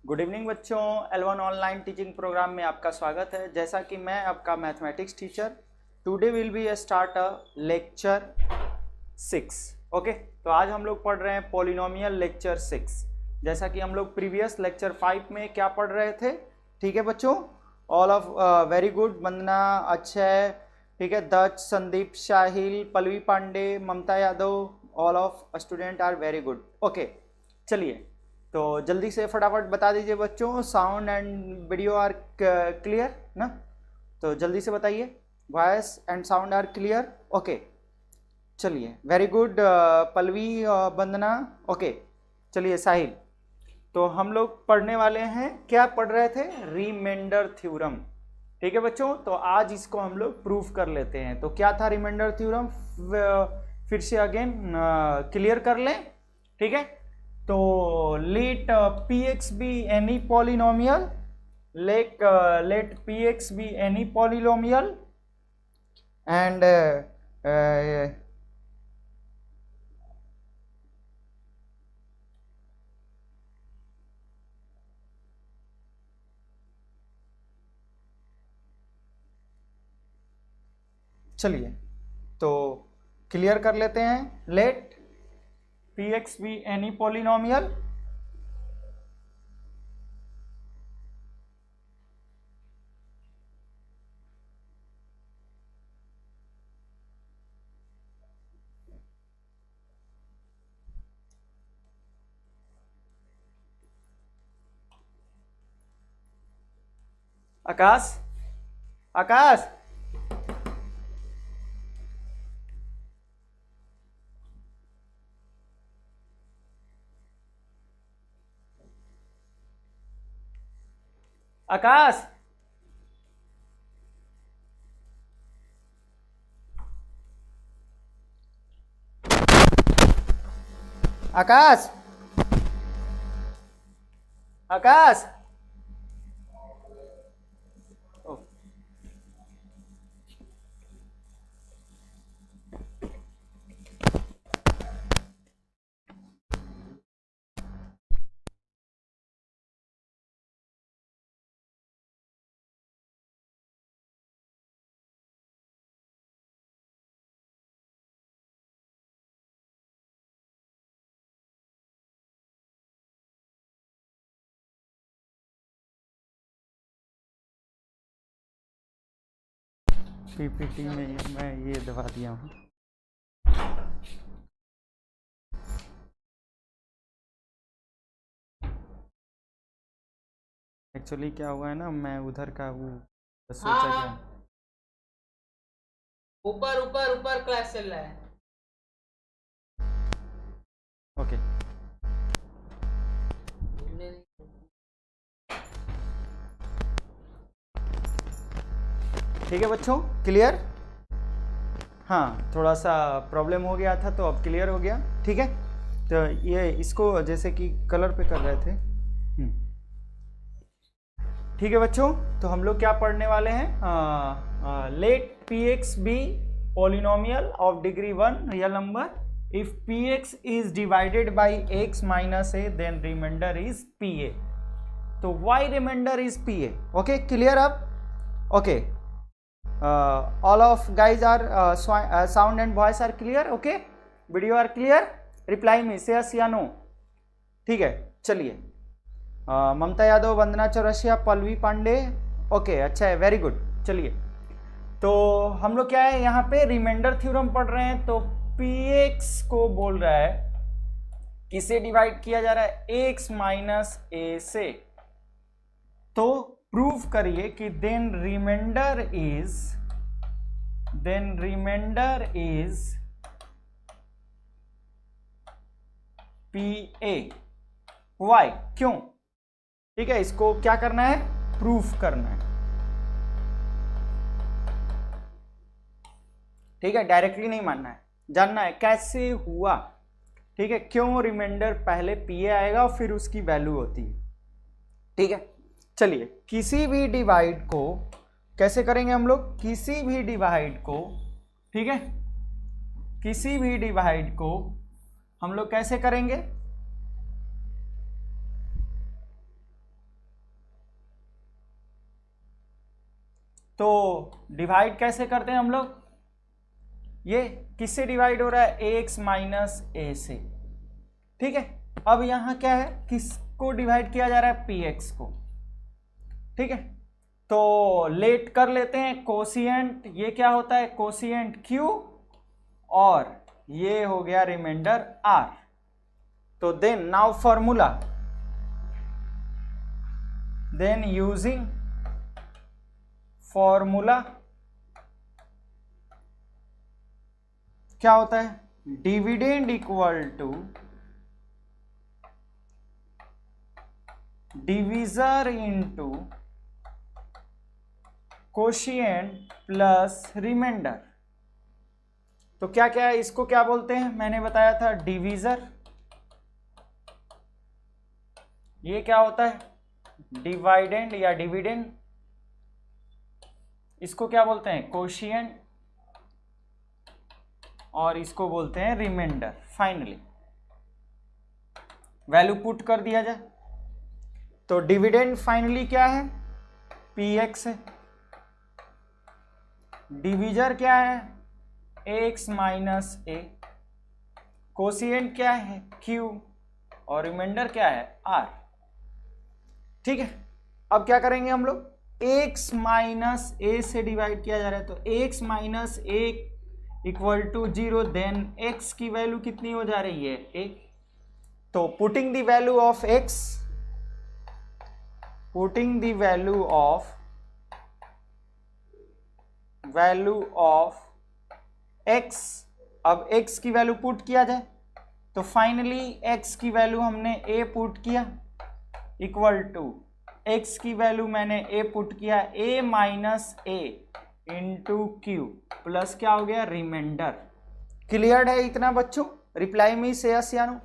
Good evening बच्चों, L1 online teaching programme में आपका स्वागत है। जैसा कि मैं आपका mathematics teacher, today will be start a lecture 6। Okay, तो आज हम लोग पढ़ रहे हैं पॉलिनोमियल लेक्चर 6। जैसा कि हम लोग प्रीवियस लेक्चर 5 में क्या पढ़ रहे थे। ठीक है बच्चों, all of very good. Vandana, Akshay, ठीक है, Daksh, Sandeep, Shahil, Pallavi Pandey, Mamta Yadav, all of student are very good. Okay, चलिए तो जल्दी से फटाफट बता दीजिए बच्चों, sound and video are clear ना। तो जल्दी से बताइए, voice and sound are clear. Okay, चलिए, very good. Pallavi, Vandana, okay. चलिए साहिल, तो हम लोग पढ़ने वाले हैं, क्या पढ़ रहे थे, रिमाइंडर थ्योरम। ठीक है बच्चों, तो आज इसको हम लोग प्रूफ कर लेते हैं। तो क्या था रिमाइंडर थ्योरम, फिर से अगेन क्लियर कर लें। ठीक है, तो let P X be any polynomial, let P X be any polynomial and चलिए तो क्लियर कर लेते हैं। Let P X be any polynomial Akash, Akash, Akash, Akash, Akash. PPT में मैं ये दबा दिया हूँ। एक्चुअली क्या हुआ है ना, मैं उधर का वो सोचा क्या, ऊपर ऊपर ऊपर क्लास चल रहा है। ओके। ठीक है बच्चों, क्लियर। हाँ, थोड़ा सा प्रॉब्लम हो गया था, तो अब क्लियर हो गया। ठीक है, तो ये इसको जैसे कि कलर पे कर रहे थे। ठीक है बच्चों, तो हम लोग क्या पढ़ने वाले हैं, let P X be polynomial of degree 1 real number if P X is divided by X minus A then remainder is P A. तो why remainder is P A. Okay, clear अब। Okay, all of guys are sound and voice are clear. Okay, video are clear. Reply me, say yes या no. ठीक है, चलिए। ममता यादव, वंदना Chaurasia, Pallavi Pandey, okay, अच्छा है, very good. चलिए, तो हम लोग क्या है, यहाँ पे रिमाइंडर थ्योरम पढ़ रहे हैं। तो पी एक्स को बोल रहा है, किसे डिवाइड किया जा रहा है, एक्स माइनस ए से। तो प्रूफ करिए कि then remainder is P A. Why, क्यों। ठीक है, इसको क्या करना है, प्रूफ करना है। ठीक है, डायरेक्टली नहीं मानना है, जानना है कैसे हुआ। ठीक है, क्यों रिमाइंडर पहले पी ए आएगा और फिर उसकी वैल्यू होती है। ठीक है, चलिए, किसी भी डिवाइड को कैसे करेंगे हम लोग, किसी भी डिवाइड को, ठीक है, किसी भी डिवाइड को हम लोग कैसे करेंगे, तो डिवाइड कैसे करते हैं हम लोग, ये किससे डिवाइड हो रहा है, ax माइनस a से, ठीक है। अब यहाँ क्या है, किसको डिवाइड किया जा रहा है, px को, ठीक है। तो लेट कर लेते हैं कोशिएंट, ये क्या होता है कोशिएंट q, और ये हो गया रिमाइंडर r। तो then now formula, then using formula क्या होता है, dividend equal to divisor into quotient plus remainder. तो क्या क्या है, इसको क्या बोलते हैं, मैंने बताया था डिविजर, ये क्या होता है डिवाइडेंड या डिविडेंड, इसको क्या बोलते हैं कोशिएंट, और इसको बोलते हैं रिमाइंडर। फाइनली वैल्यू पुट कर दिया जाए, तो डिविडेंड फाइनली क्या है px है, डिविजर क्या है ax माइनस a, कोशिएंट क्या है q, और रिमाइंडर क्या है r, ठीक है। अब क्या करेंगे हम लोग, x माइनस a से डिवाइड किया जा रहा है, तो x minus a equal to 0, then x की वैल्यू कितनी हो जा रही है 1। तो putting the value of x, putting the value of x, अब x की वैल्यू पुट किया जाए, तो फाइनली x की वैल्यू हमने a पुट किया इक्वल टू x की वैल्यू मैंने a पुट किया a minus a into Q plus क्या हो गया रिमाइंडर। क्लियर है इतना बच्चों, रिप्लाई मी से यस या no.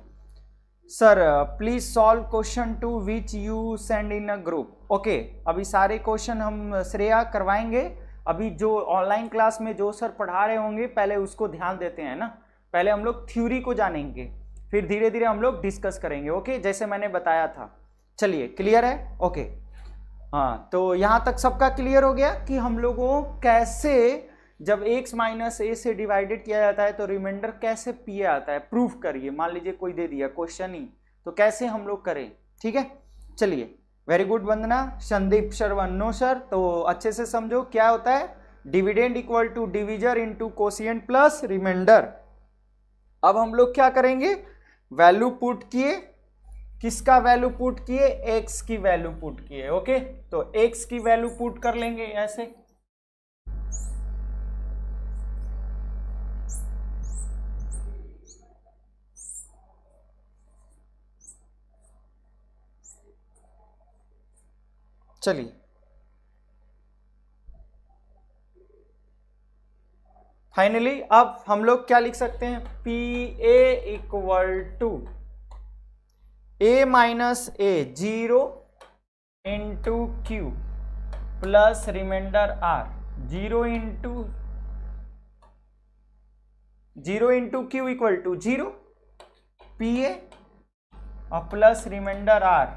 Sir please solve question 2 which you send in a group. Okay, अभी सारे क्वेश्चन हम श्रेया करवाएंगे, अभी जो ऑनलाइन क्लास में जो सर पढ़ा रहे होंगे पहले उसको ध्यान देते हैं ना, पहले हम लोग थ्योरी को जानेंगे, फिर धीरे धीरे हम लोग डिस्कस करेंगे। ओके, जैसे मैंने बताया था। चलिए क्लियर है, ओके। हाँ, तो यहाँ तक सबका क्लियर हो गया कि हम लोगों कैसे जब x माइनस a से डिवाइडेड किया जाता है तो रिमाइंडर कैसे p आता है, प्रूफ करिए। मान लीजिए कोई दे दिया क्वेश्चन ही, तो कैसे हम लोग करें, ठीक है। चलिए, very good Vandana, Sandeep Shravan, no sir, तो अच्छे से समझो क्या होता है dividend equal to divisor into quotient plus remainder. अब हम लोग क्या करेंगे, वैल्यू पुट किए, किसका वैल्यू पुट किए, x की वैल्यू पुट किए। ओके, तो x की वैल्यू पुट कर लेंगे ऐसे, चलिए फाइनली अब हम लोग क्या लिख सकते हैं, P A equal to a minus a 0 into Q plus remainder r, 0 into Q equal to 0 P A और plus remainder r,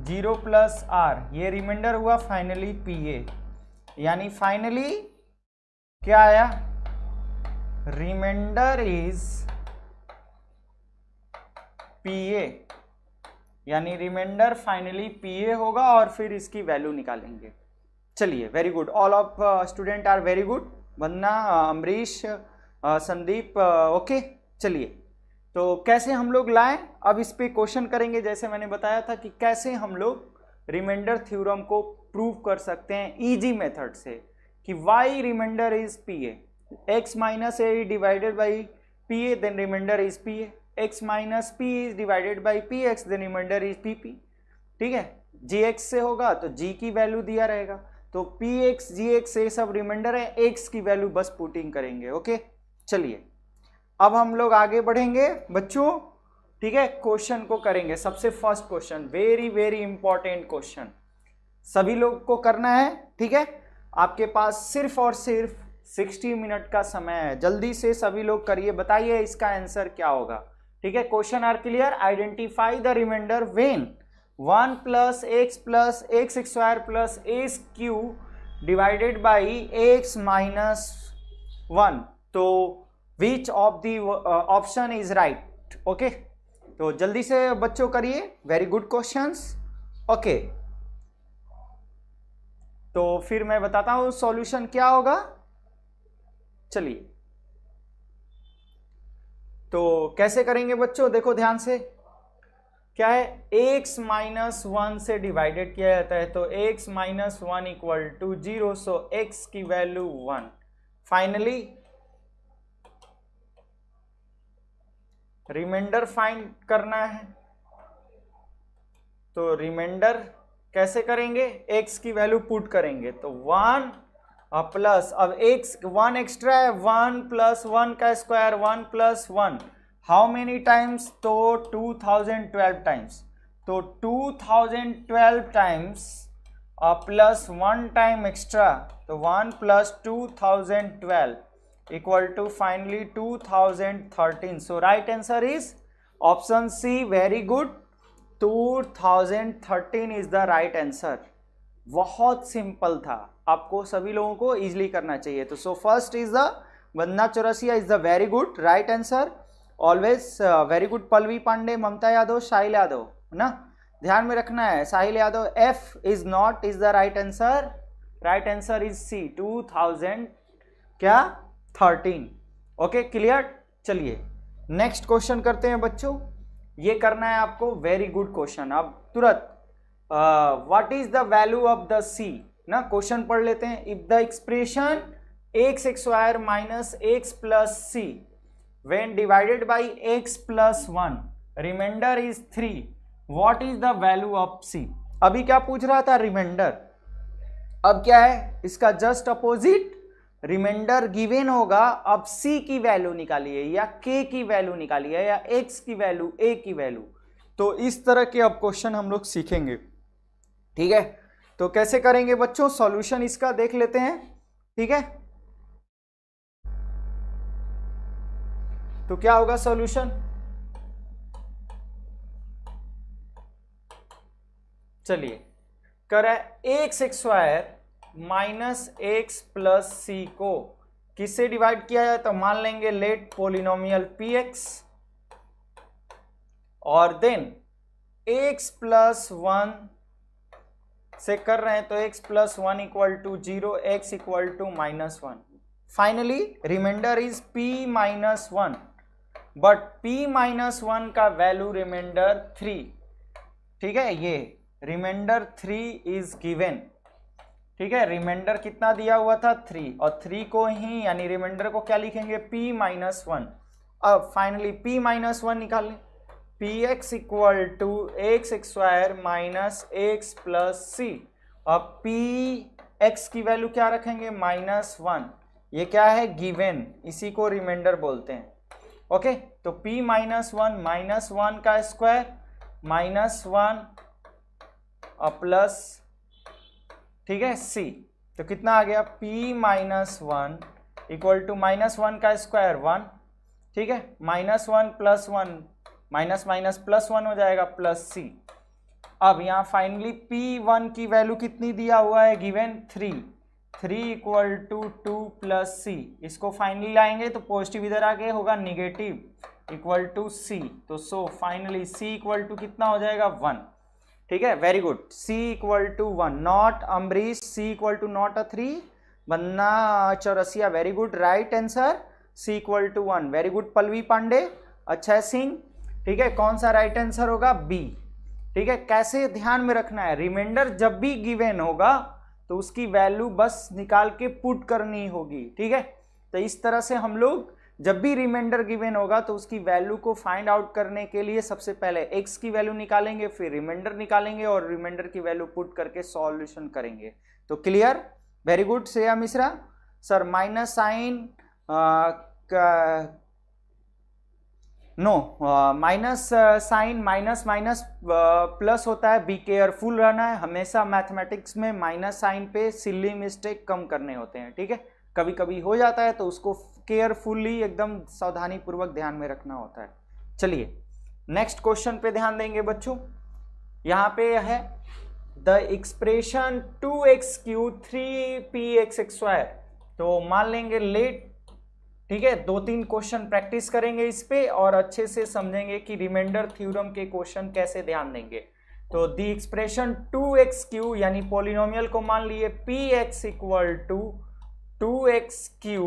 0 plus r, ये रिमाइंडर हुआ फाइनली पी ए, यानी फाइनली क्या आया, रिमाइंडर इज पी ए, यानी reminder finally P ए होगा और फिर इसकी वैल्यू निकालेंगे। चलिए, very good, all of student are very good, Vandana, Amrish, Sandeep, okay. चलिए, तो कैसे हम लोग लाएं, अब इस पे क्वेश्चन करेंगे। जैसे मैंने बताया था कि कैसे हम लोग रिमाइंडर थ्योरम को प्रूव कर सकते हैं इजी मेथड से, कि why remainder is P A, X minus A divided by P A, then remainder is P A, x minus P is divided by P X, then remainder is P P, ठीक है। जी x से होगा तो g की value दिया रहेगा, तो P x जी x ये सब रिमाइंडर है, x की वैल्यू बस पुटिंग करेंगे। ओके, चलिए अब हम लोग आगे बढ़ेंगे बच्चों, ठीक है। क्वेश्चन को करेंगे, सबसे first question, very very important question सभी लोग को करना है, ठीक है। आपके पास सिर्फ और सिर्फ 60 मिनट का समय है, जल्दी से सभी लोग करिए, बताइए इसका आंसर क्या होगा, ठीक है। Question are clear, identify the remainder when 1 plus X square plus A Q divided by x minus 1, तो which of the option is right? Okay, तो जल्दी से बच्चों करिए, वेरी गुड क्वेश्चंस। ओके, तो फिर मैं बताता हूं सॉल्यूशन क्या होगा। चलिए, तो कैसे करेंगे बच्चों, देखो ध्यान से, क्या है, x माइनस 1 से डिवाइडेड किया जाता है, तो x minus 1 equal to 0, so x की वैल्यू 1। फाइनली रिमाइंडर फाइंड करना है, तो रिमाइंडर कैसे करेंगे, x की वैल्यू पुट करेंगे, तो 1 प्लस, अब x 1 एक्स्ट्रा है, 1 प्लस 1 का square, 1 plus 1, how many times, तो 2012 टाइम्स, तो 2012 टाइम्स प्लस 1 टाइम एक्स्ट्रा, तो 1 plus 2012 equal to finally 2013, so right answer is option C, very good, 2013 is the right answer. बहुत simple था, आपको सभी लोगों को इजीली करना चाहिए। तो so first is the Vandana Chaurasia is the very good right answer, always very good. Pallavi Pandey, Mamta Yadav, Sahil Yadav, है ना, ध्यान में रखना है, Sahil Yadav, F is not is the right answer, right answer is C, 2013। Okay, clear. चलिए नेक्स्ट क्वेश्चन करते हैं बच्चों, ये करना है आपको, वेरी गुड क्वेश्चन। अब तुरंत what is the value of the C ना, क्वेश्चन पढ़ लेते हैं। If the expression X square minus X plus C when divided by X plus 1 remainder is 3, what is the value of C? अभी क्या पूछ रहा था, रिमाइंडर, अब क्या है इसका जस्ट अपोजिट, रिमाइंडर गिवन होगा, अब c की वैल्यू निकालिए या k की वैल्यू निकालिए या x की वैल्यू, a की वैल्यू। तो इस तरह के अब क्वेश्चन हम लोग सीखेंगे, ठीक है। तो कैसे करेंगे बच्चों, सॉल्यूशन इसका देख लेते हैं, ठीक है। तो क्या होगा सॉल्यूशन, चलिए करें, X square minus X plus C को किससे डिवाइड किया जाए, तो मान लेंगे लेट पोलिनोमियल पी एक्स, और देन एक्स प्लस 1 से कर रहे हैं, तो X plus 1 equal to 0, X equal to minus 1। Finally remainder is p minus 1, but p minus 1 का वैल्यू रिमाइंडर 3, ठीक है, ये रिमाइंडर 3 इज गिवन, ठीक है। रिमाइंडर कितना दिया हुआ था, 3, और 3 को ही यानी रिमाइंडर को क्या लिखेंगे, p माइनस 1। अब फाइनली p माइनस 1 निकाल लें, P X equal to X square minus X plus C. अब पी एक्स की वैल्यू क्या रखेंगे, माइनस 1, ये क्या है, गिवन, इसी को रिमाइंडर बोलते हैं, ओके। तो p माइनस 1, माइनस 1 का स्क्वायर, माइनस 1 प्लस, ठीक है, c, तो कितना आ गया, p minus 1 equal to minus 1 का स्क्वायर 1, ठीक है, minus 1 plus 1, minus minus plus 1 हो जाएगा, प्लस c। अब यहाँ फाइनली p1 की वैल्यू कितनी दिया हुआ है, गिवन 3 इक्वल टू 2 प्लस सी, इसको फाइनली लाएंगे तो पॉजिटिव इधर आके होगा निगेटिव इक्वल टू सी, तो so finally c equal to कितना हो जाएगा, 1, ठीक है, very good, c equal to 1, not Ambrish, c equal to not a 3, Vandana Chaurasia, very good right answer, c equal to 1, very good Pallavi Pandey, अच्छा सिंह, ठीक है, कौन सा राइट आंसर होगा, बी, ठीक है। कैसे ध्यान में रखना है, रिमाइंडर जब भी गिवन होगा तो उसकी वैल्यू बस निकाल के पुट करनी होगी, ठीक है। तो इस तरह से हम लोग जब भी रिमाइंडर गिवन होगा तो उसकी वैल्यू को फाइंड आउट करने के लिए सबसे पहले x की वैल्यू निकालेंगे, फिर रिमाइंडर निकालेंगे और रिमाइंडर की वैल्यू पुट करके सॉल्यूशन करेंगे। तो clear, very good Shreya Mishra sir, minus sign no, minus sign minus minus plus होता है, बी केयरफुल रहना है हमेशा, मैथमेटिक्स में माइनस साइन पे सिली मिस्टेक कम करने होते हैं, ठीक है, कभी कभी हो जाता है तो उसको केयरफुली एकदम सावधानी पूर्वक ध्यान में रखना होता है। चलिए नेक्स्ट क्वेश्चन पे ध्यान देंगे बच्चों, यहाँ पे है द एक्सप्रेशन 2x³ 3px²। तो मान लेंगे लेट, ठीक है। 2-3 क्वेश्चन प्रैक्टिस करेंगे इस पे और अच्छे से समझेंगे कि रिमाइंडर थ्योरम के क्वेश्चन कैसे ध्यान देंगे। तो द एक्सप्रेशन 2x³ यानी पॉलिनोमियल को मान लिए px equal to 2x³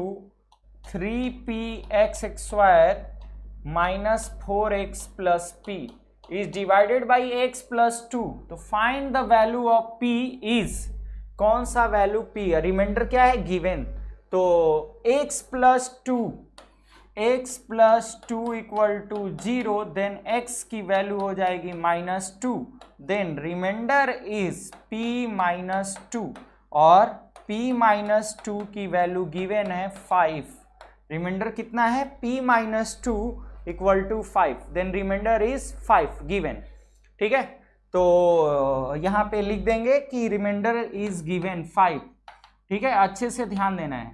3px² minus 4x plus p is divided by x plus 2। तो find the value of p is, कौन सा वैल्यू p है, रिमाइंडर क्या है गिवन। तो x plus 2 equal to 0, then x की वैल्यू हो जाएगी -2, then remainder is p minus 2 और p माइनस 2 की वैल्यू गिवन है 5। रिमाइंडर कितना है, p minus 2 equal to 5, then remainder is 5 given. ठीक है, तो यहां पे लिख देंगे कि रिमाइंडर इज गिवन 5। ठीक है, अच्छे से ध्यान देना है,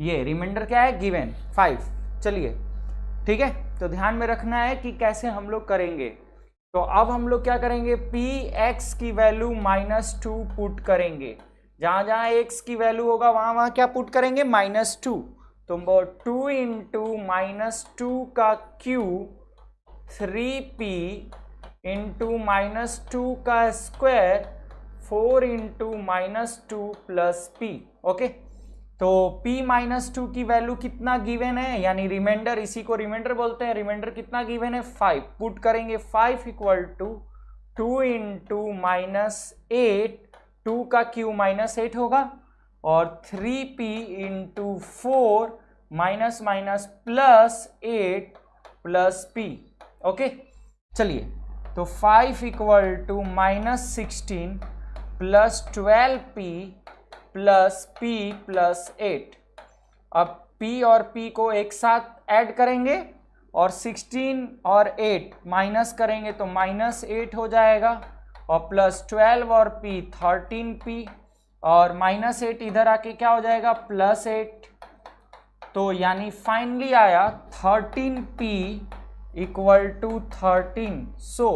ये रिमाइंडर क्या है गिवन 5। चलिए ठीक है, तो ध्यान में रखना है कि कैसे हम लोग करेंगे। तो अब हम लोग क्या करेंगे, px की वैल्यू -2 पुट करेंगे, जहां जहां x की वैल्यू होगा वहां वहां क्या पुट करेंगे, -2। तो 2 इंटू -2 का क्यूब 3p इंटू -2 का square 4 into -2 plus p। Okay, तो p -2 की वैल्यू कितना गिवन है, यानी रिमाइंडर, इसी को रिमाइंडर बोलते हैं। रिमाइंडर कितना गिवन है, 5। पुट करेंगे 5 इक्वल टू 2 इंटू -8, 2 का क्यूब -8 होगा, और 3p into 4 minus plus 8 plus p। Okay, चलिए, तो 5 equal to -16 plus 12p plus p plus 8। अब p और p को एक साथ ऐड करेंगे और 16 और 8 माइनस करेंगे तो -8 हो जाएगा, और प्लस 12 और p 13p, और -8 इधर आके क्या हो जाएगा, +8। तो यानी फाइनली आया 13p equal to 13। So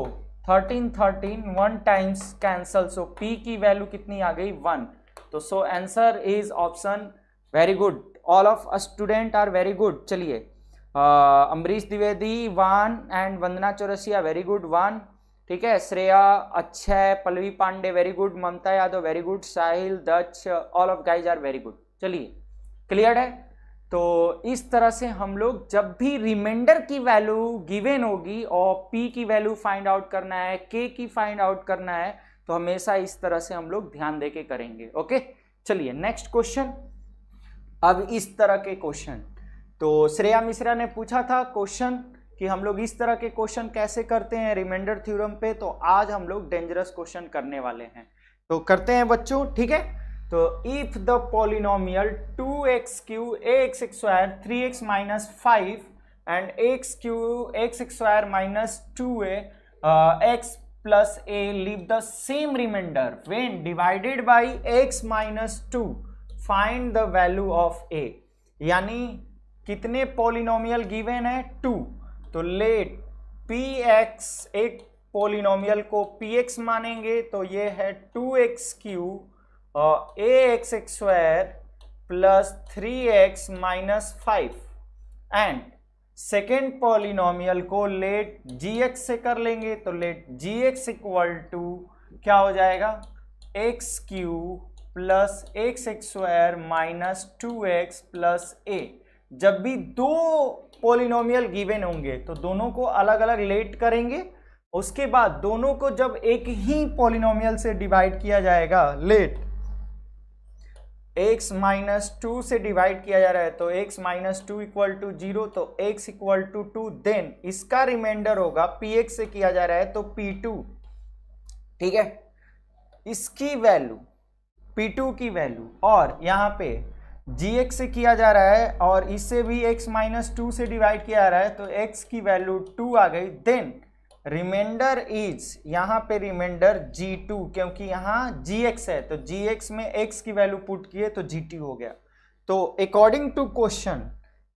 13 1 times cancel, so p की वैल्यू कितनी आ गई, 1। तो so answer is option. Very good, all of student are very good. चलिए, Amrish Dwivedi 1 and Vandana Chaurasia very good 1। ठीक है, Shreya Akshay, Pallavi Pandey very good, Mamta Yadav very good, Sahil Daksh, all of guys are very good. चलिए, clear है। तो इस तरह से हम लोग जब भी रिमाइंडर की वैल्यू गिवन होगी और p की वैल्यू फाइंड आउट करना है, k की फाइंड आउट करना है, तो हमेशा इस तरह से हम लोग ध्यान देके करेंगे। ओके, चलिए नेक्स्ट क्वेश्चन। अब इस तरह के क्वेश्चन, तो श्रेया मिश्रा ने पूछा था क्वेश्चन कि हम लोग इस तरह के क्वेश्चन कैसे करते हैं रिमाइंडर थ्योरम पे, तो आज हम लोग डेंजरस क्वेश्चन करने वाले हैं। तो करते हैं बच्चों, ठीक है। तो if the polynomial 2x³ ax² 3x minus 5 and x² minus 2a x plus a leave the same remainder when divided by x minus 2, find the value of a। यानी कितने पॉलिनोमियल गिवन है, 2। तो लेट px, एक polynomial को px मानेंगे तो ये है 2x³ और ax² plus 3x minus 5, and second polynomial को लेट gx से कर लेंगे, तो लेट gx इक्वल टू क्या हो जाएगा, x³ plus ax² minus 2x plus a। जब भी दो पॉलिनोमियल गिवन होंगे तो दोनों को अलग अलग लेट करेंगे, उसके बाद दोनों को जब एक ही पॉलिनोमियल से डिवाइड किया जाएगा, लेट x माइनस 2 से डिवाइड किया जा रहा है, तो x माइनस 2 इक्वल टू 0, तो x इक्वल टू 2, देन इसका रिमाइंडर होगा, px से किया जा रहा है तो p2। ठीक है, इसकी वैल्यू p2 की वैल्यू, और यहाँ पे gx से किया जा रहा है और इससे भी x माइनस 2 से डिवाइड किया जा रहा है, तो x की वैल्यू 2 आ गई। देन रिमाइंडर इज, यहाँ पे रिमाइंडर g2, क्योंकि यहाँ gx है तो gx में x की वैल्यू पुट किए तो g2 हो गया। तो अकॉर्डिंग टू क्वेश्चन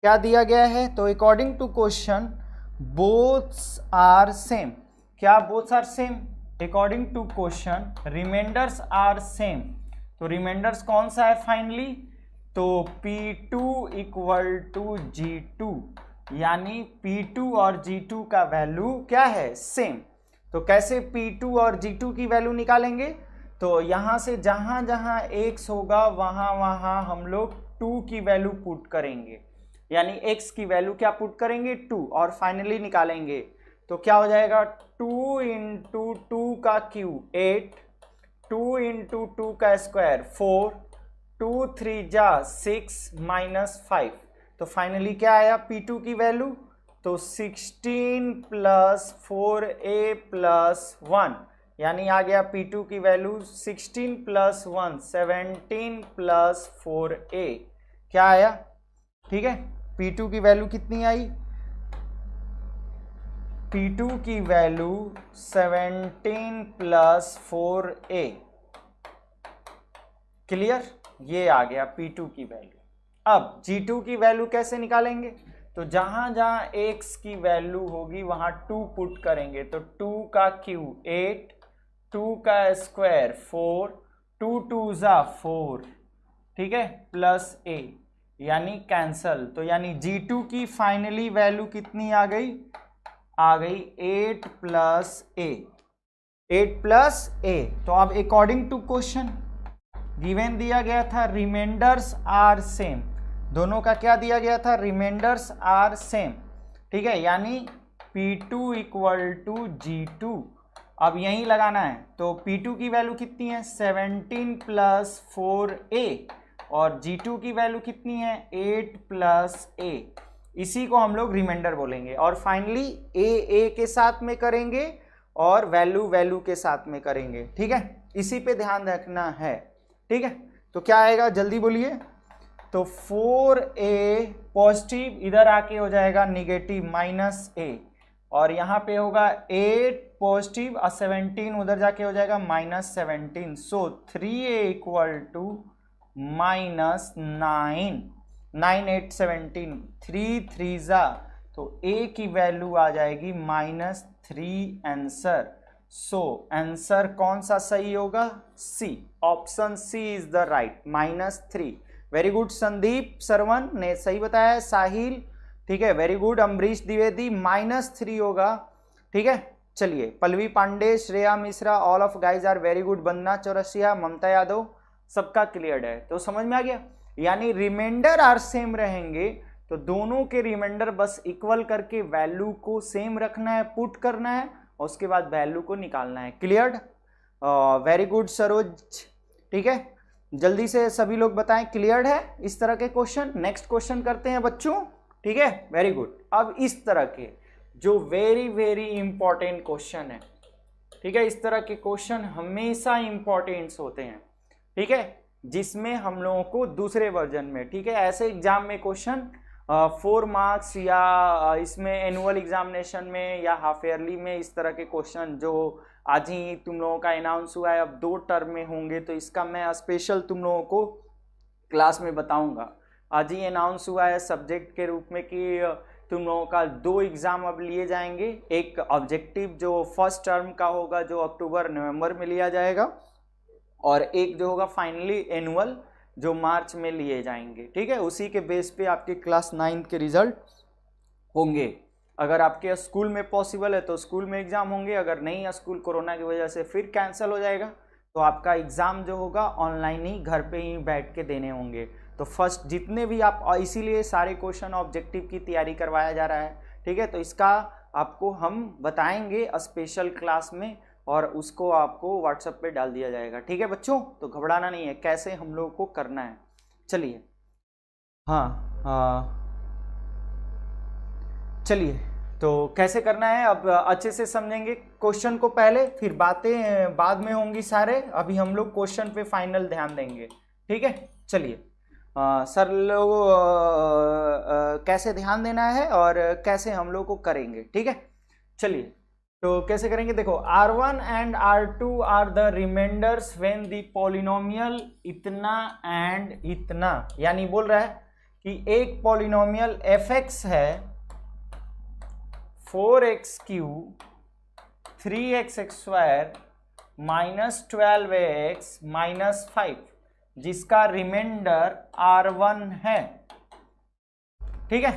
क्या दिया गया है, तो according to question boths are same. क्या boths are same, according to question remainders are same, तो रिमाइंडर्स कौन सा है फाइनली, तो P2 इक्वल टू G2, यानी P2 और G2 का वैल्यू क्या है, सेम। तो कैसे P2 और G2 की वैल्यू निकालेंगे, तो यहां से जहां जहां x होगा वहां वहां हम लोग 2 की वैल्यू पुट करेंगे, यानी x की वैल्यू क्या पुट करेंगे 2, और फाइनली निकालेंगे तो क्या हो जाएगा 2 इंटू 2 का क्यूब 8, 2 इंटू 2 का स्क्वायर 4, 2 3 जा 6 माइनस 5, तो फाइनली क्या आया P2 की वैल्यू, तो 16 प्लस 4a प्लस 1, यानी आ गया P2 की वैल्यू 16 प्लस 1 17 प्लस 4a, क्या आया, ठीक है। P2 की वैल्यू कितनी आई, P2 की वैल्यू 17 प्लस 4a, क्लियर, ये आ गया P2 की वैल्यू। अब G2 की वैल्यू कैसे निकालेंगे, तो जहां जहां x की वैल्यू होगी वहां 2 पुट करेंगे, तो 2 का क्यूब 8, 2 का स्क्वायर 4, 2 2 जा 4, ठीक है, प्लस a, यानी कैंसल, तो यानी G2 की फाइनली वैल्यू कितनी आ गई 8 प्लस a, 8 प्लस a। तो अब अकॉर्डिंग टू क्वेश्चन गिवन दिया गया था रिमाइंडर्स आर सेम, दोनों का क्या दिया गया था, रिमाइंडर्स आर सेम, ठीक है, यानी P2 इक्वल टू G2, अब यहीं लगाना है, तो P2 की वैल्यू कितनी है 17 प्लस 4a, और G2 की वैल्यू कितनी है 8 प्लस a, इसी को हम लोग रिमाइंडर बोलेंगे, और फाइनली a के साथ में करेंगे और वैल्यू के साथ में करेंगे, ठीक है, इसी पे ध्यान रखना है, ठीक है। तो क्या आएगा जल्दी बोलिए, तो 4a पॉजिटिव इधर आके हो जाएगा निगेटिव माइनस a, और यहाँ पे होगा 8 पॉजिटिव और 17 उधर जाके हो जाएगा minus 17, so 3a equal to minus 9, 9 8 17, 3 3 जा, तो a की वैल्यू आ जाएगी माइनस 3 आंसर, सो आंसर कौन सा सही होगा, C, option C is the right, minus 3। Very good, Sandeep Sarwan ने सही बताया, साहिल, ठीक है, very good, Amrish Dwivedi, minus 3 होगा, ठीक है। चलिए, Pallavi Pandey, Shreya Mishra, all of guys are very good, Bandana Chaurasia, Mamta Yadav, सबका क्लियर है, तो समझ में आ गया, यानी रिमाइंडर आर सेम रहेंगे तो दोनों के रिमाइंडर बस इक्वल करके वैल्यू को सेम रखना है, पुट करना है, और उसके बाद वैल्यू को निकालना है, क्लियर, वेरी गुड सरोज, ठीक है, जल्दी से सभी लोग बताएं क्लियर है इस तरह के क्वेश्चन। नेक्स्ट क्वेश्चन करते हैं बच्चों, ठीक है, वेरी गुड। अब इस तरह के जो वेरी वेरी इंपॉर्टेंट क्वेश्चन है, ठीक है, इस तरह के क्वेश्चन हमेशा इंपॉर्टेंट होते हैं, ठीक है, जिसमें हम लोगों को दूसरे वर्जन में, ठीक है, ऐसे एग्जाम में क्वेश्चन 4 मार्क्स या इसमें एनुअल एग्जामिनेशन में या हाफ ईयरली में इस तरह के क्वेश्चन जो आज ही तुम लोगों का अनाउंस हुआ है, अब 2 टर्म में होंगे, तो इसका मैं स्पेशल तुम लोगों को क्लास में बताऊंगा। आज ही अनाउंस हुआ है सब्जेक्ट के रूप में कि तुम लोगों का 2 एग्जाम अब लिए जाएंगे, एक ऑब्जेक्टिव जो फर्स्ट टर्म का होगा जो अक्टूबर नवंबर में लिया जाएगा, और एक जो होगा फाइनली एनुअल जो मार्च में लिए जाएंगे, ठीक है, उसी के बेस पे आपके क्लास 9 के रिजल्ट होंगे। अगर आपके स्कूल में पॉसिबल है तो स्कूल में एग्जाम होंगे, अगर नहीं है स्कूल कोरोना की वजह से फिर कैंसिल हो जाएगा, तो आपका एग्जाम जो होगा ऑनलाइन ही घर पे ही बैठ के देने होंगे। तो फर्स्ट जितने भी आप, इसीलिए सारे क्वेश्चन ऑब्जेक्टिव की तैयारी करवाया जा रहा है, ठीक है, तो इसका आपको हम बताएंगे स्पेशल क्लास में, और उसको आपको व्हाट्सएप पे डाल दिया जाएगा, ठीक है बच्चों, तो घबराना नहीं है, कैसे हम लोग को करना है। चलिए, हाँ चलिए, तो कैसे करना है अब अच्छे से समझेंगे क्वेश्चन को पहले, फिर बातें बाद में होंगी सारे, अभी हम लोग क्वेश्चन पे फाइनल ध्यान देंगे, ठीक है। चलिए, सर लोग कैसे ध्यान देना है और कैसे हम लोग को करेंगे, ठीक है। चलिए, तो कैसे करेंगे, देखो R1 and R2 are the reminders when the polynomial इतना एंड इतना, यानी बोल रहा है कि एक पॉलिनोमियल fx है 4x³ 3x² minus 12x minus 5 जिसका रिमाइंडर R1 है, ठीक है,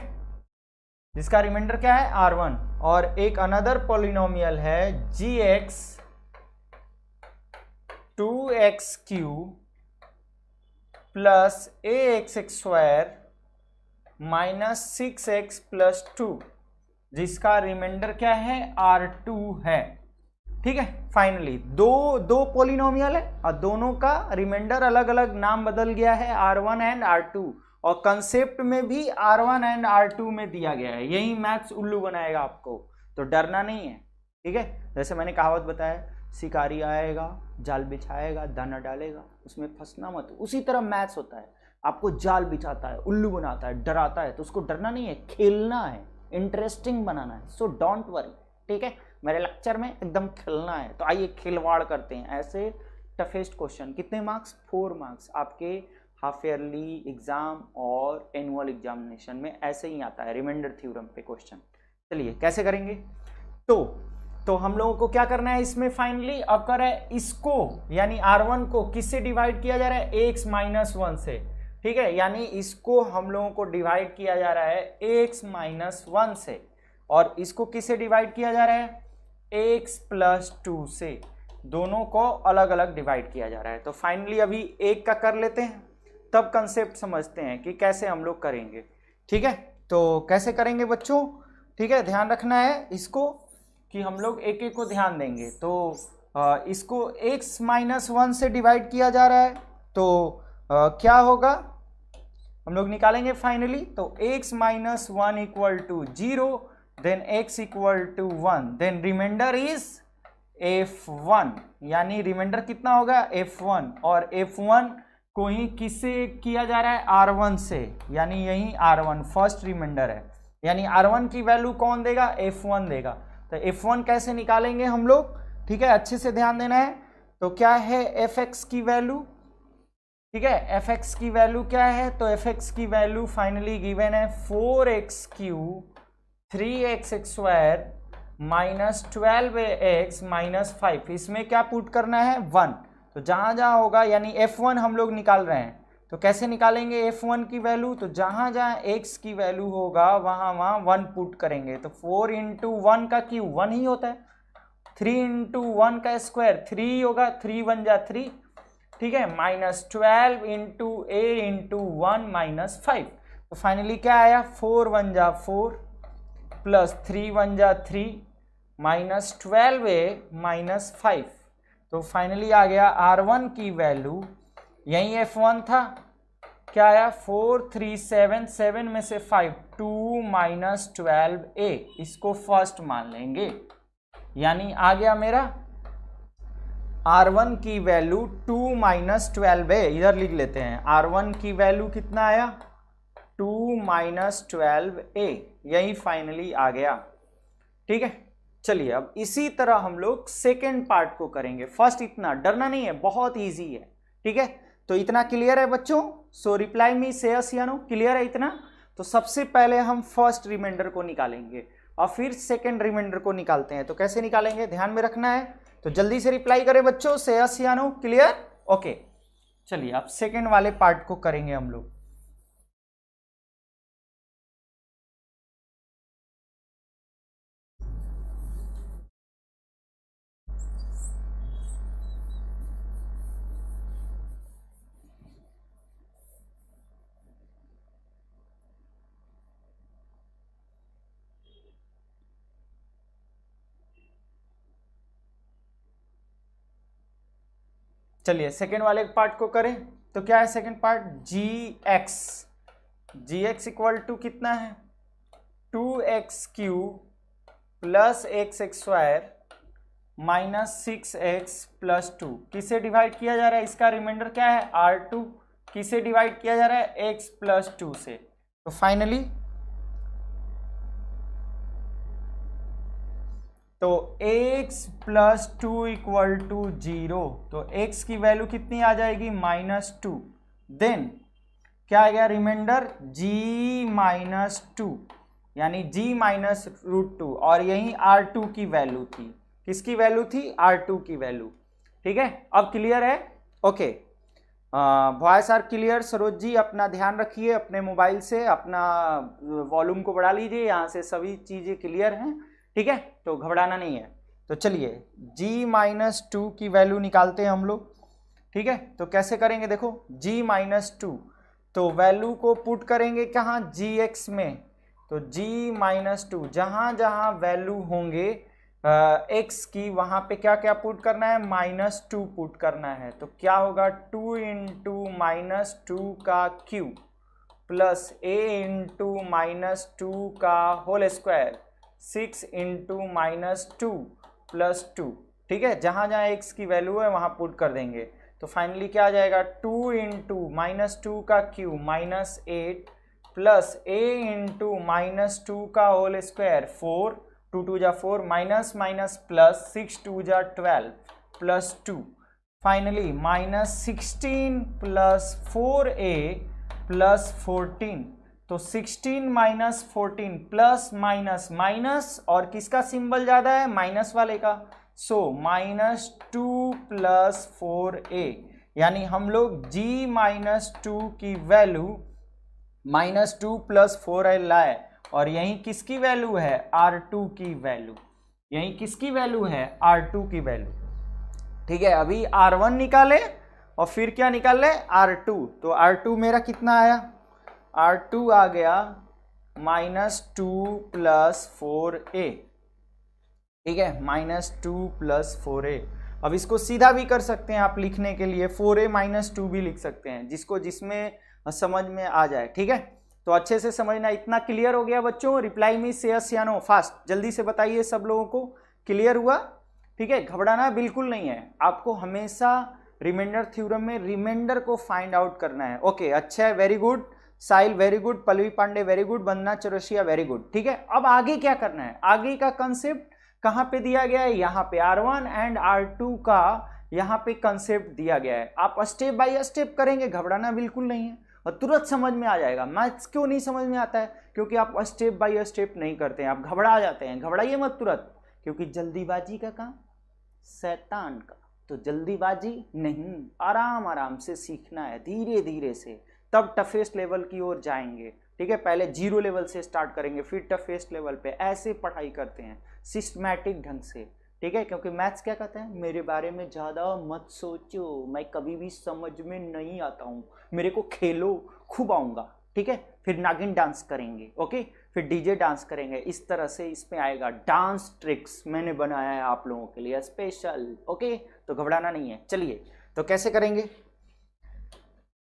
जिसका रिमाइंडर क्या है R1। और एक अनदर पॉलिनोमियल है gx 2x³ plus ax² minus 6x plus 2 जिसका रिमाइंडर क्या है R2 है, ठीक है। फाइनली दो पॉलिनोमियल है और दोनों का रिमाइंडर अलग अलग नाम बदल गया है R1 एंड R2, और कंसेप्ट में भी R1 एंड R2 में दिया गया है। यही मैथ्स उल्लू बनाएगा आपको, तो डरना नहीं है, ठीक है। जैसे मैंने कहावत बताया, शिकारी आएगा जाल बिछाएगा दाना डालेगा, उसमें फंसना मत। उसी तरह मैथ्स होता है, आपको जाल बिछाता है, उल्लू बनाता है, डराता है, तो उसको डरना नहीं है, खेलना है, इंटरेस्टिंग बनाना है। सो डोंट वरी, ठीक है। मेरे लेक्चर में एकदम खेलना है, तो आइए खिलवाड़ करते हैं। ऐसे टफेस्ट क्वेश्चन, कितने मार्क्स? 4 मार्क्स आपके हाफ ईयरली एग्जाम और एनुअल एग्जामिनेशन में ऐसे ही आता है, रिमाइंडर थ्योरम पे क्वेश्चन। चलिए कैसे करेंगे? तो हम लोगों को क्या करना है इसमें फाइनली, अब कर रहा है इसको, यानी R1 को किससे डिवाइड किया जा रहा है? ax माइनस 1 से, ठीक है। यानी इसको हम लोगों को डिवाइड किया जा रहा है ax माइनस 1 से, और इसको किससे डिवाइड किया जा रहा है? x प्लस 2 से। दोनों को अलग अलग डिवाइड किया जा रहा है। तो फाइनली अभी एक का कर लेते हैं, तब कंसेप्ट समझते हैं कि कैसे हम लोग करेंगे, ठीक है। तो कैसे करेंगे बच्चों, ठीक है, ध्यान रखना है इसको कि हम लोग एक एक को ध्यान देंगे। तो इसको x माइनस 1 से डिवाइड किया जा रहा है, तो क्या होगा हम लोग निकालेंगे फाइनली। तो x minus 1 equal to 0, then x equal to 1, then remainder is f1, यानी रिमाइंडर कितना होगा? f1, और f1 को ही किससे किया जा रहा है? R1 से, यानी यही R1 फर्स्ट रिमाइंडर है, यानी R1 की वैल्यू कौन देगा? f1 देगा। तो f1 कैसे निकालेंगे हम लोग, ठीक है, अच्छे से ध्यान देना है। तो क्या है fx की वैल्यू, ठीक है, fx की वैल्यू क्या है? तो fx की वैल्यू फाइनली गिवन है 4x³ 3x² minus 12x minus 5। इसमें क्या पुट करना है? 1। तो जहां जहां होगा, यानी f1 हम लोग निकाल रहे हैं, तो कैसे निकालेंगे f1 की वैल्यू? तो जहां जहां x की वैल्यू होगा वहां वहां 1 पुट करेंगे। तो 4 इंटू 1 का क्यूब 1 ही होता है, 3 इंटू 1 का स्क्वायर 3 होगा, 3 1 जा 3, ठीक है, minus 12 into a into 1 minus 5। तो फाइनली क्या आया? 4 1 जा 4 प्लस 3 1 जा 3 माइनस 12a माइनस 5। तो फाइनली आ गया R1 की वैल्यू, यही f1 था, क्या आया? 4 3 7, 7 में से 5 2 माइनस 12a, इसको फर्स्ट मान लेंगे, यानी आ गया मेरा R1 की वैल्यू 2 माइनस 12a। इधर लिख लेते हैं, R1 की वैल्यू कितना आया? 2 माइनस 12a, यही फाइनली आ गया, ठीक है। चलिए अब इसी तरह हम लोग सेकेंड पार्ट को करेंगे। फर्स्ट इतना डरना नहीं है, बहुत इजी है, ठीक है। तो इतना क्लियर है बच्चों? सो रिप्लाई मी से यस या नो, क्लियर है इतना? तो सबसे पहले हम फर्स्ट रिमाइंडर को निकालेंगे और फिर सेकेंड रिमाइंडर को निकालते हैं। तो कैसे निकालेंगे ध्यान में रखना है, तो जल्दी से रिप्लाई करें बच्चों, से यस या नो, क्लियर? ओके, चलिए अब सेकेंड वाले पार्ट को करेंगे हम लोग। चलिए सेकेंड वाले पार्ट को करें। तो क्या है second part? gx equal to कितना है? 2x³ plus x² minus 6x plus 2। किसे डिवाइड किया जा रहा है? इसका रिमाइंडर क्या है? R2। किसे डिवाइड किया जा रहा है? x प्लस 2 से। तो फाइनली तो x प्लस 2 इक्वल टू 0, तो x की वैल्यू कितनी आ जाएगी? -2। देन क्या आ गया रिमाइंडर? g माइनस 2, यानी g माइनस √2, और यही R2 की वैल्यू थी, किसकी वैल्यू थी, R2 की वैल्यू। ठीक है, अब क्लियर है? Okay, voice are clear? Saroj ji अपना ध्यान रखिए, अपने मोबाइल से अपना वॉल्यूम को बढ़ा लीजिए, यहाँ से सभी चीजें क्लियर हैं। ठीक है, तो घबराना नहीं है। तो चलिए g-2 की वैल्यू निकालते हैं हम लोग। ठीक है, तो कैसे करेंगे, देखो g-2, तो वैल्यू को पुट करेंगे कहाँ, gx में। तो g-2 जहां जहां वैल्यू होंगे x की, वहां पे क्या क्या पुट करना है, -2 पुट करना है। तो क्या होगा, 2 इंटू -2 का क्यूब प्लस a इंटू -2 का होल स्क्वायर, 6 इंटू -2 प्लस 2। ठीक है, जहां जहां x की वैल्यू है वहां पुट कर देंगे। तो फाइनली क्या आ जाएगा, 2 इंटू -2 का क्यूब -8 प्लस a इंटू -2 का होल स्क्वायर 4, 2 2 जा 4, माइनस माइनस प्लस 6 2 जा 12 plus 2, finally -16 plus 4a plus 14। तो 16 माइनस 14 प्लस माइनस माइनस, और किसका सिंबल ज्यादा है, माइनस वाले का। सो -2 प्लस 4a, यानी हम लोग g-2 की वैल्यू -2 प्लस 4a लाए, और यहीं किसकी वैल्यू है, R2 की वैल्यू। यहीं किसकी वैल्यू है, R2 की वैल्यू। ठीक है, अभी R1 निकाले और फिर क्या निकाले, R2। तो R2 मेरा कितना आया, R2 आ गया -2 प्लस 4a। ठीक है, -2 प्लस 4a। अब इसको सीधा भी कर सकते हैं आप लिखने के लिए, 4a -2 भी लिख सकते हैं, जिसको जिसमें समझ में आ जाए। ठीक है, तो अच्छे से समझना। इतना क्लियर हो गया बच्चों? रिप्लाई में से यस या नो, फास्ट जल्दी से बताइए, सब लोगों को क्लियर हुआ? ठीक है, घबराना बिल्कुल नहीं है, आपको हमेशा रिमाइंडर थ्योरम में रिमाइंडर को फाइंड आउट करना है। ओके, अच्छा है, very good. Sahil very good, Pallavi Pandey very good, Vandana Chaurasia very good. ठीक है, अब आगे क्या करना है, आगे का कंसेप्ट कहां पे दिया गया है, यहाँ पे R1 एंड R2 का यहाँ पे कंसेप्ट दिया गया है। आप स्टेप बाय स्टेप करेंगे, घबराना बिल्कुल नहीं है, और तुरंत समझ में आ जाएगा। मैथ्स क्यों नहीं समझ में आता है, क्योंकि आप स्टेप बाय स्टेप नहीं करते हैं, आप घबरा जाते हैं। घबराइए मत तुरंत, क्योंकि जल्दीबाजी का काम शैतान का। तो जल्दीबाजी नहीं, आराम आराम से सीखना है, धीरे धीरे से, तब टफेस्ट लेवल की ओर जाएंगे। ठीक है, पहले 0 लेवल से स्टार्ट करेंगे, फिर टफेस्ट लेवल पे, ऐसे पढ़ाई करते हैं सिस्टमैटिक ढंग से। ठीक है, क्योंकि मैथ्स क्या कहते हैं, मेरे बारे में ज़्यादा मत सोचो, मैं कभी भी समझ में नहीं आता हूँ, मेरे को खेलो, खूब आऊँगा। ठीक है, फिर नागिन डांस करेंगे, ओके, फिर डीजे डांस करेंगे, इस तरह से इसमें आएगा। डांस ट्रिक्स मैंने बनाया है आप लोगों के लिए स्पेशल। ओके, तो घबराना नहीं है। चलिए, तो कैसे करेंगे,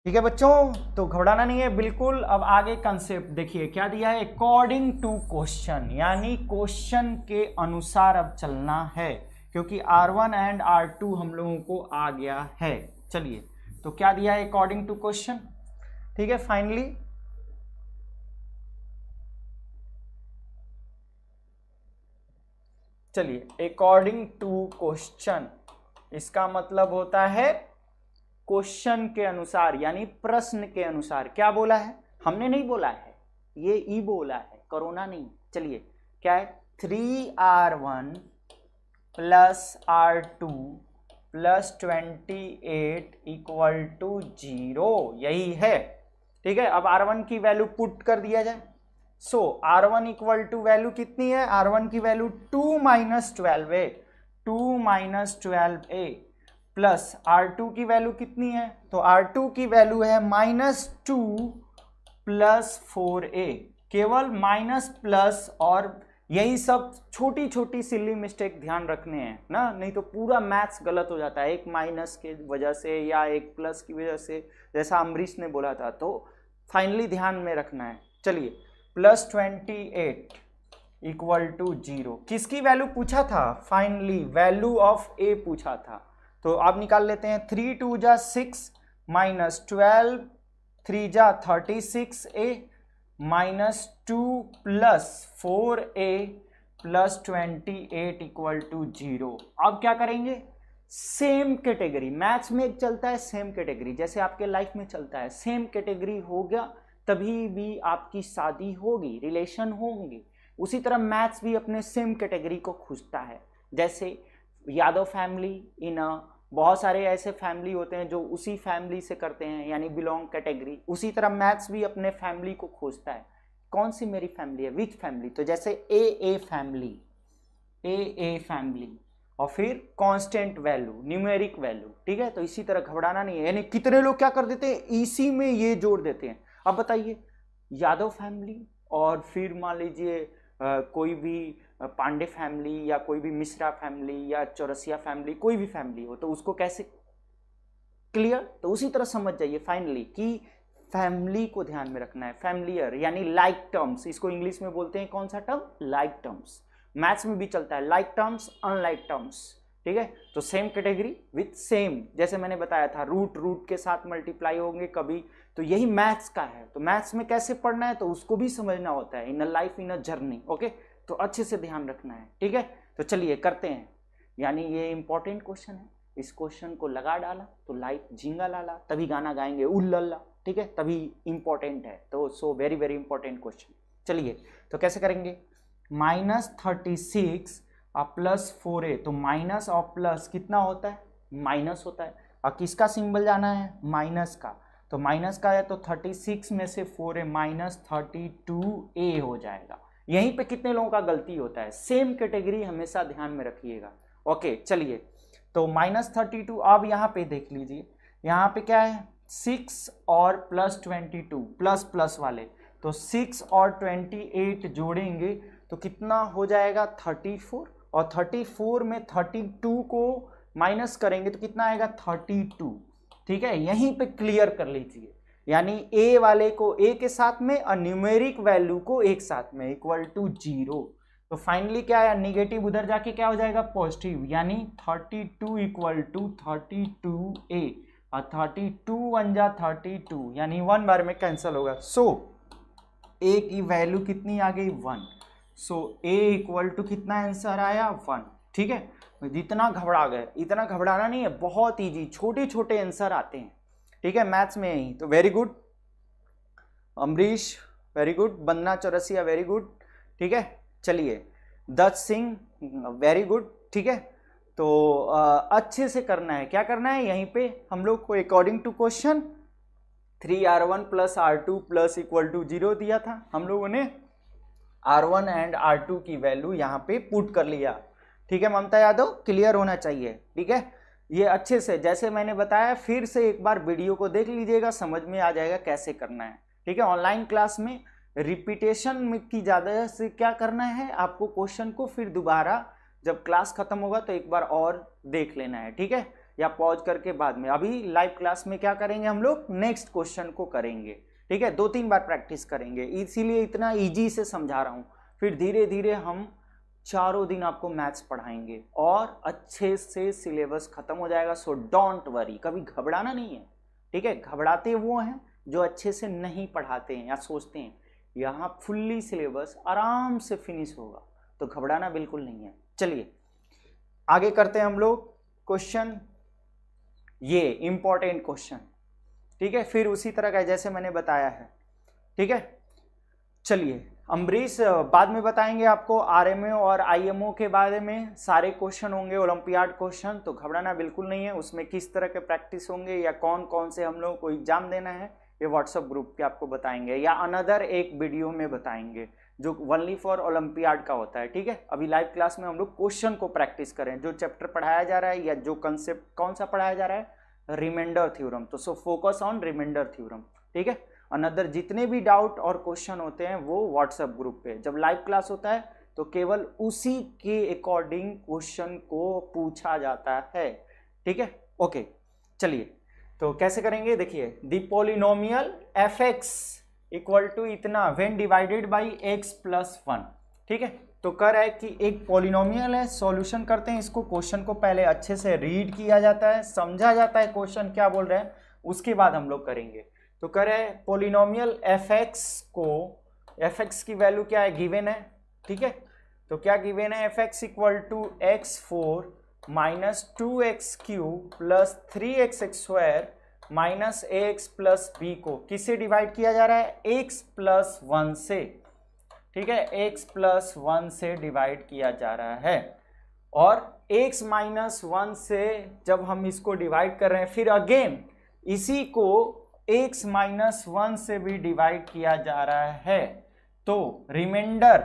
ठीक है बच्चों, तो घबराना नहीं है बिल्कुल। अब आगे कंसेप्ट देखिए क्या दिया है, अकॉर्डिंग टू क्वेश्चन, यानी क्वेश्चन के अनुसार अब चलना है, क्योंकि R1 एंड R2 हम लोगों को आ गया है। चलिए, तो क्या दिया है, अकॉर्डिंग टू क्वेश्चन। ठीक है, फाइनली चलिए, अकॉर्डिंग टू क्वेश्चन, इसका मतलब होता है क्वेश्चन के अनुसार, यानी प्रश्न के अनुसार। क्या बोला है, हमने नहीं बोला है, ये ई बोला है, कोरोना नहीं। चलिए, क्या है, 3R1 plus R2 plus 28 equal to 0, यही है। ठीक है, अब R1 की वैल्यू पुट कर दिया जाए। सो R1 इक्वल टू वैल्यू कितनी है, R1 की value 2 minus 12a, 2 minus 12a plus R2 की वैल्यू कितनी है, तो R2 की वैल्यू है -2 प्लस 4a, केवल माइनस प्लस, और यही सब छोटी छोटी सिली मिस्टेक ध्यान रखने हैं ना, नहीं तो पूरा मैथ्स गलत हो जाता है, एक माइनस के वजह से या एक प्लस की वजह से, जैसा अमरीश ने बोला था। तो फाइनली ध्यान में रखना है। चलिए, प्लस 28 इक्वल टू 0, किसकी वैल्यू पूछा था, फाइनली वैल्यू ऑफ a पूछा था। तो आप निकाल लेते हैं, 3 2 जा 6 माइनस 12 3 जा 36a minus 2 plus 4a plus 28 equal to 0। अब क्या करेंगे, सेम कैटेगरी, मैथ्स में एक चलता है सेम कैटेगरी, जैसे आपके लाइफ में चलता है, सेम कैटेगरी हो गया तभी भी आपकी शादी होगी, रिलेशन होंगे। उसी तरह मैथ्स भी अपने सेम कैटेगरी को खोजता है, जैसे यादव फैमिली इन बहुत सारे ऐसे फैमिली होते हैं जो उसी फैमिली से करते हैं, यानी बिलोंग कैटेगरी। उसी तरह मैथ्स भी अपने फैमिली को खोजता है, कौन सी मेरी फैमिली है, विच फैमिली। तो जैसे ए फैमिली, ए फैमिली, और फिर कांस्टेंट वैल्यू, न्यूमेरिक वैल्यू, ठीक है। तो इसी तरह घबराना नहीं है, यानी कितने लोग क्या कर देते हैं, इसी में ये जोड़ देते हैं। अब बताइए, यादव फैमिली और फिर मान लीजिए कोई भी पांडे फैमिली या कोई भी मिश्रा फैमिली या चौरसिया फैमिली, कोई भी फैमिली हो, तो उसको कैसे क्लियर। तो उसी तरह समझ जाइए फाइनली कि फैमिली को ध्यान में रखना है, फैमिलियर यानी लाइक टर्म्स, इसको इंग्लिश में बोलते हैं कौन सा टर्म, लाइक टर्म्स। मैथ्स में भी चलता है लाइक टर्म्स, अनलाइक टर्म्स, ठीक है। तो सेम कैटेगरी विथ सेम, जैसे मैंने बताया था रूट के साथ मल्टीप्लाई होंगे कभी, तो यही मैथ्स का है। तो मैथ्स में कैसे पढ़ना है तो उसको भी समझना होता है, in a life in a journey, okay. तो अच्छे से ध्यान रखना है, ठीक है। तो चलिए करते हैं, यानी ये इंपॉर्टेंट क्वेश्चन है, इस क्वेश्चन को लगा डाला तो लाइफ झींगा लाला, तभी गाना गाएंगे उल्लल्ला, ठीक है, तभी इंपॉर्टेंट है। तो so very very important question. चलिए तो कैसे करेंगे, -36 प्लस 4a, तो माइनस और प्लस कितना होता है, माइनस होता है। और किसका सिंबल जाना है, माइनस का, तो माइनस का है तो 36 में से 4a -32a हो जाएगा। यहीं पे कितने लोगों का गलती होता है, सेम कैटेगरी हमेशा ध्यान में रखिएगा, ओके। चलिए तो -32, अब यहाँ पे देख लीजिए, यहाँ पे क्या है 6 और +22 प्लस वाले, तो 6 और 28 जोड़ेंगे तो कितना हो जाएगा 34, और 34 में 32 को माइनस करेंगे तो कितना आएगा 32, ठीक है। यहीं पे क्लियर कर लीजिए, यानी ए वाले को ए के साथ में और न्यूमेरिक वैल्यू को एक साथ में इक्वल टू 0। तो फाइनली क्या है, निगेटिव उधर जाके क्या हो जाएगा पॉजिटिव, यानी 32 इक्वल टू 32a, और 32 1 जा 32, यानी 1 बार में कैंसिल होगा। सो a की वैल्यू कितनी आ गई 1, सो a इक्वल टू कितना आंसर आया 1, ठीक है। जितना घबरा गए, इतना घबराना नहीं है, बहुत इजी, छोटे छोटे आंसर आते हैं, ठीक है, मैथ्स में ही। तो very good Amrish, very good, Banna Chaurasia, very good, ठीक है। चलिए दत्त सिंह, वेरी गुड, ठीक है। तो अच्छे से करना है, क्या करना है, यहीं पे हम लोग को according to question 3r1 + r2 + equal to 0 दिया था, हम लोगों ने r1 एंड r2 की वैल्यू यहाँ पे पुट कर लिया, ठीक है। ममता यादव क्लियर होना चाहिए, ठीक है। ये अच्छे से जैसे मैंने बताया, फिर से एक बार वीडियो को देख लीजिएगा, समझ में आ जाएगा कैसे करना है, ठीक है। ऑनलाइन क्लास में रिपीटेशन की ज़्यादा से क्या करना है, आपको क्वेश्चन को फिर दोबारा जब क्लास खत्म होगा तो एक बार और देख लेना है, ठीक है, या पॉज करके बाद में। अभी लाइव क्लास में क्या करेंगे हम लोग, नेक्स्ट क्वेश्चन को करेंगे, ठीक है, 2-3 बार प्रैक्टिस करेंगे, इसीलिए इतना इजी से समझा रहा हूँ। फिर धीरे धीरे हम चारों दिन आपको मैथ्स पढ़ाएंगे और अच्छे से सिलेबस खत्म हो जाएगा। सो डोंट वरी, कभी घबराना नहीं है, ठीक है। घबराते वो हैं जो अच्छे से नहीं पढ़ाते हैं या सोचते हैं, यहाँ फुल्ली सिलेबस आराम से फिनिश होगा, तो घबराना बिल्कुल नहीं है। चलिए आगे करते हैं हम लोग क्वेश्चन, ये इंपॉर्टेंट क्वेश्चन, ठीक है। फिर उसी तरह का जैसे मैंने बताया है, ठीक है। चलिए अम्बरीश बाद में बताएंगे आपको आरएमओ और आईएमओ के बारे में, सारे क्वेश्चन होंगे ओलंपियाड क्वेश्चन, तो घबराना बिल्कुल नहीं है। उसमें किस तरह के प्रैक्टिस होंगे या कौन कौन से हम लोग को एग्जाम देना है, ये व्हाट्सएप ग्रुप पे आपको बताएंगे या अनदर एक वीडियो में बताएंगे जो ओनली फॉर ओलंपियाड का होता है, ठीक है। अभी लाइव क्लास में हम लोग क्वेश्चन को प्रैक्टिस करें, जो चैप्टर पढ़ाया जा रहा है या जो कंसेप्ट कौन सा पढ़ाया जा रहा है, रिमाइंडर थ्योरम, तो so focus on remainder theorem, ठीक है। अनदर जितने भी डाउट और क्वेश्चन होते हैं वो व्हाट्सएप ग्रुप पे, जब लाइव क्लास होता है तो केवल उसी के अकॉर्डिंग क्वेश्चन को पूछा जाता है, ठीक है, ओके। चलिए तो कैसे करेंगे, देखिए the polynomial fx equal to इतना व्हेन डिवाइडेड बाई x + 1, ठीक है। तो कह रहा है कि एक पॉलिनोमियल है, सॉल्यूशन करते हैं इसको, क्वेश्चन को पहले अच्छे से रीड किया जाता है, समझा जाता है क्वेश्चन क्या बोल रहे हैं, उसके बाद हम लोग करेंगे। तो कह रहे हैं पॉलिनोमियल fx को, fx की वैल्यू क्या है, गिवन है, ठीक है। तो क्या गिवन है, fx equal to x4 - 2x³ + 3x² - ax + b को किससे डिवाइड किया जा रहा है, x + 1 से, ठीक है, x + 1 से डिवाइड किया जा रहा है। और x माइनस 1 से जब हम इसको डिवाइड कर रहे हैं, फिर अगेन इसी को x माइनस 1 से भी डिवाइड किया जा रहा है, तो रिमाइंडर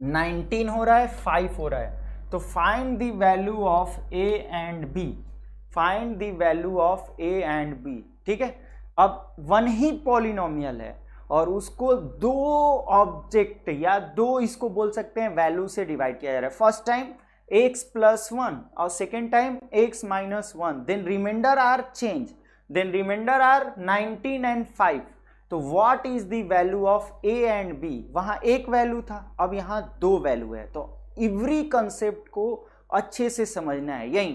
19 हो रहा है, 5 हो रहा है। तो find the value of a and b, find the value of a and b। ठीक है, अब वन ही पॉलिनोमियल है और उसको दो ऑब्जेक्ट या दो इसको बोल सकते हैं वैल्यू से डिवाइड किया जा रहा है। फर्स्ट टाइम x प्लस 1 और second time x minus 1, then remainder are change, then remainder are 19 and 5। तो what is the value of a and b? वहां एक वैल्यू था, अब यहां दो वैल्यू है। तो एवरी कंसेप्ट को अच्छे से समझना है। यही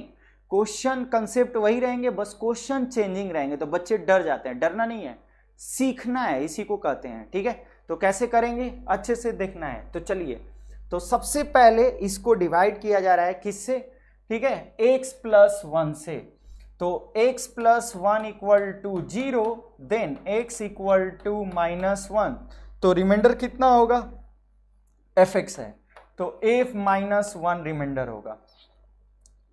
क्वेश्चन कंसेप्ट वही रहेंगे, बस क्वेश्चन चेंजिंग रहेंगे। तो बच्चे डर जाते हैं, डरना नहीं है, सीखना है, इसी को कहते हैं। ठीक है, तो कैसे करेंगे अच्छे से देखना है। तो चलिए, तो सबसे पहले इसको डिवाइड किया जा रहा है किससे? ठीक है, x प्लस 1 से। तो x plus 1 equal to 0, then x equal to minus 1। तो रिमाइंडर कितना होगा? fx है, तो f माइनस 1 रिमाइंडर होगा।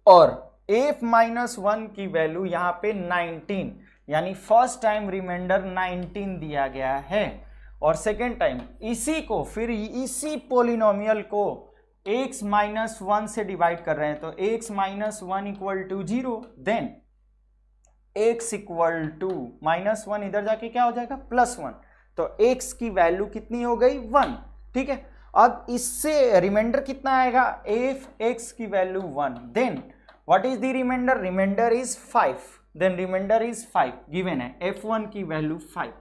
और f माइनस 1 की वैल्यू यहाँ पे 19, यानी फर्स्ट टाइम रिमाइंडर 19 दिया गया है। और सेकेंड टाइम इसी को, फिर इसी पोलिनोमियल को x माइनस 1 से डिवाइड कर रहे हैं। तो x minus 1 equal to 0, then x equal to minus 1, इधर जाके क्या हो जाएगा? प्लस 1। तो x की वैल्यू कितनी हो गई? 1। ठीक है, अब इससे रिमाइंडर कितना आएगा? f(x) की value 1, then what is the remainder? Remainder is 5, then remainder is 5 given है, f1 की वैल्यू 5।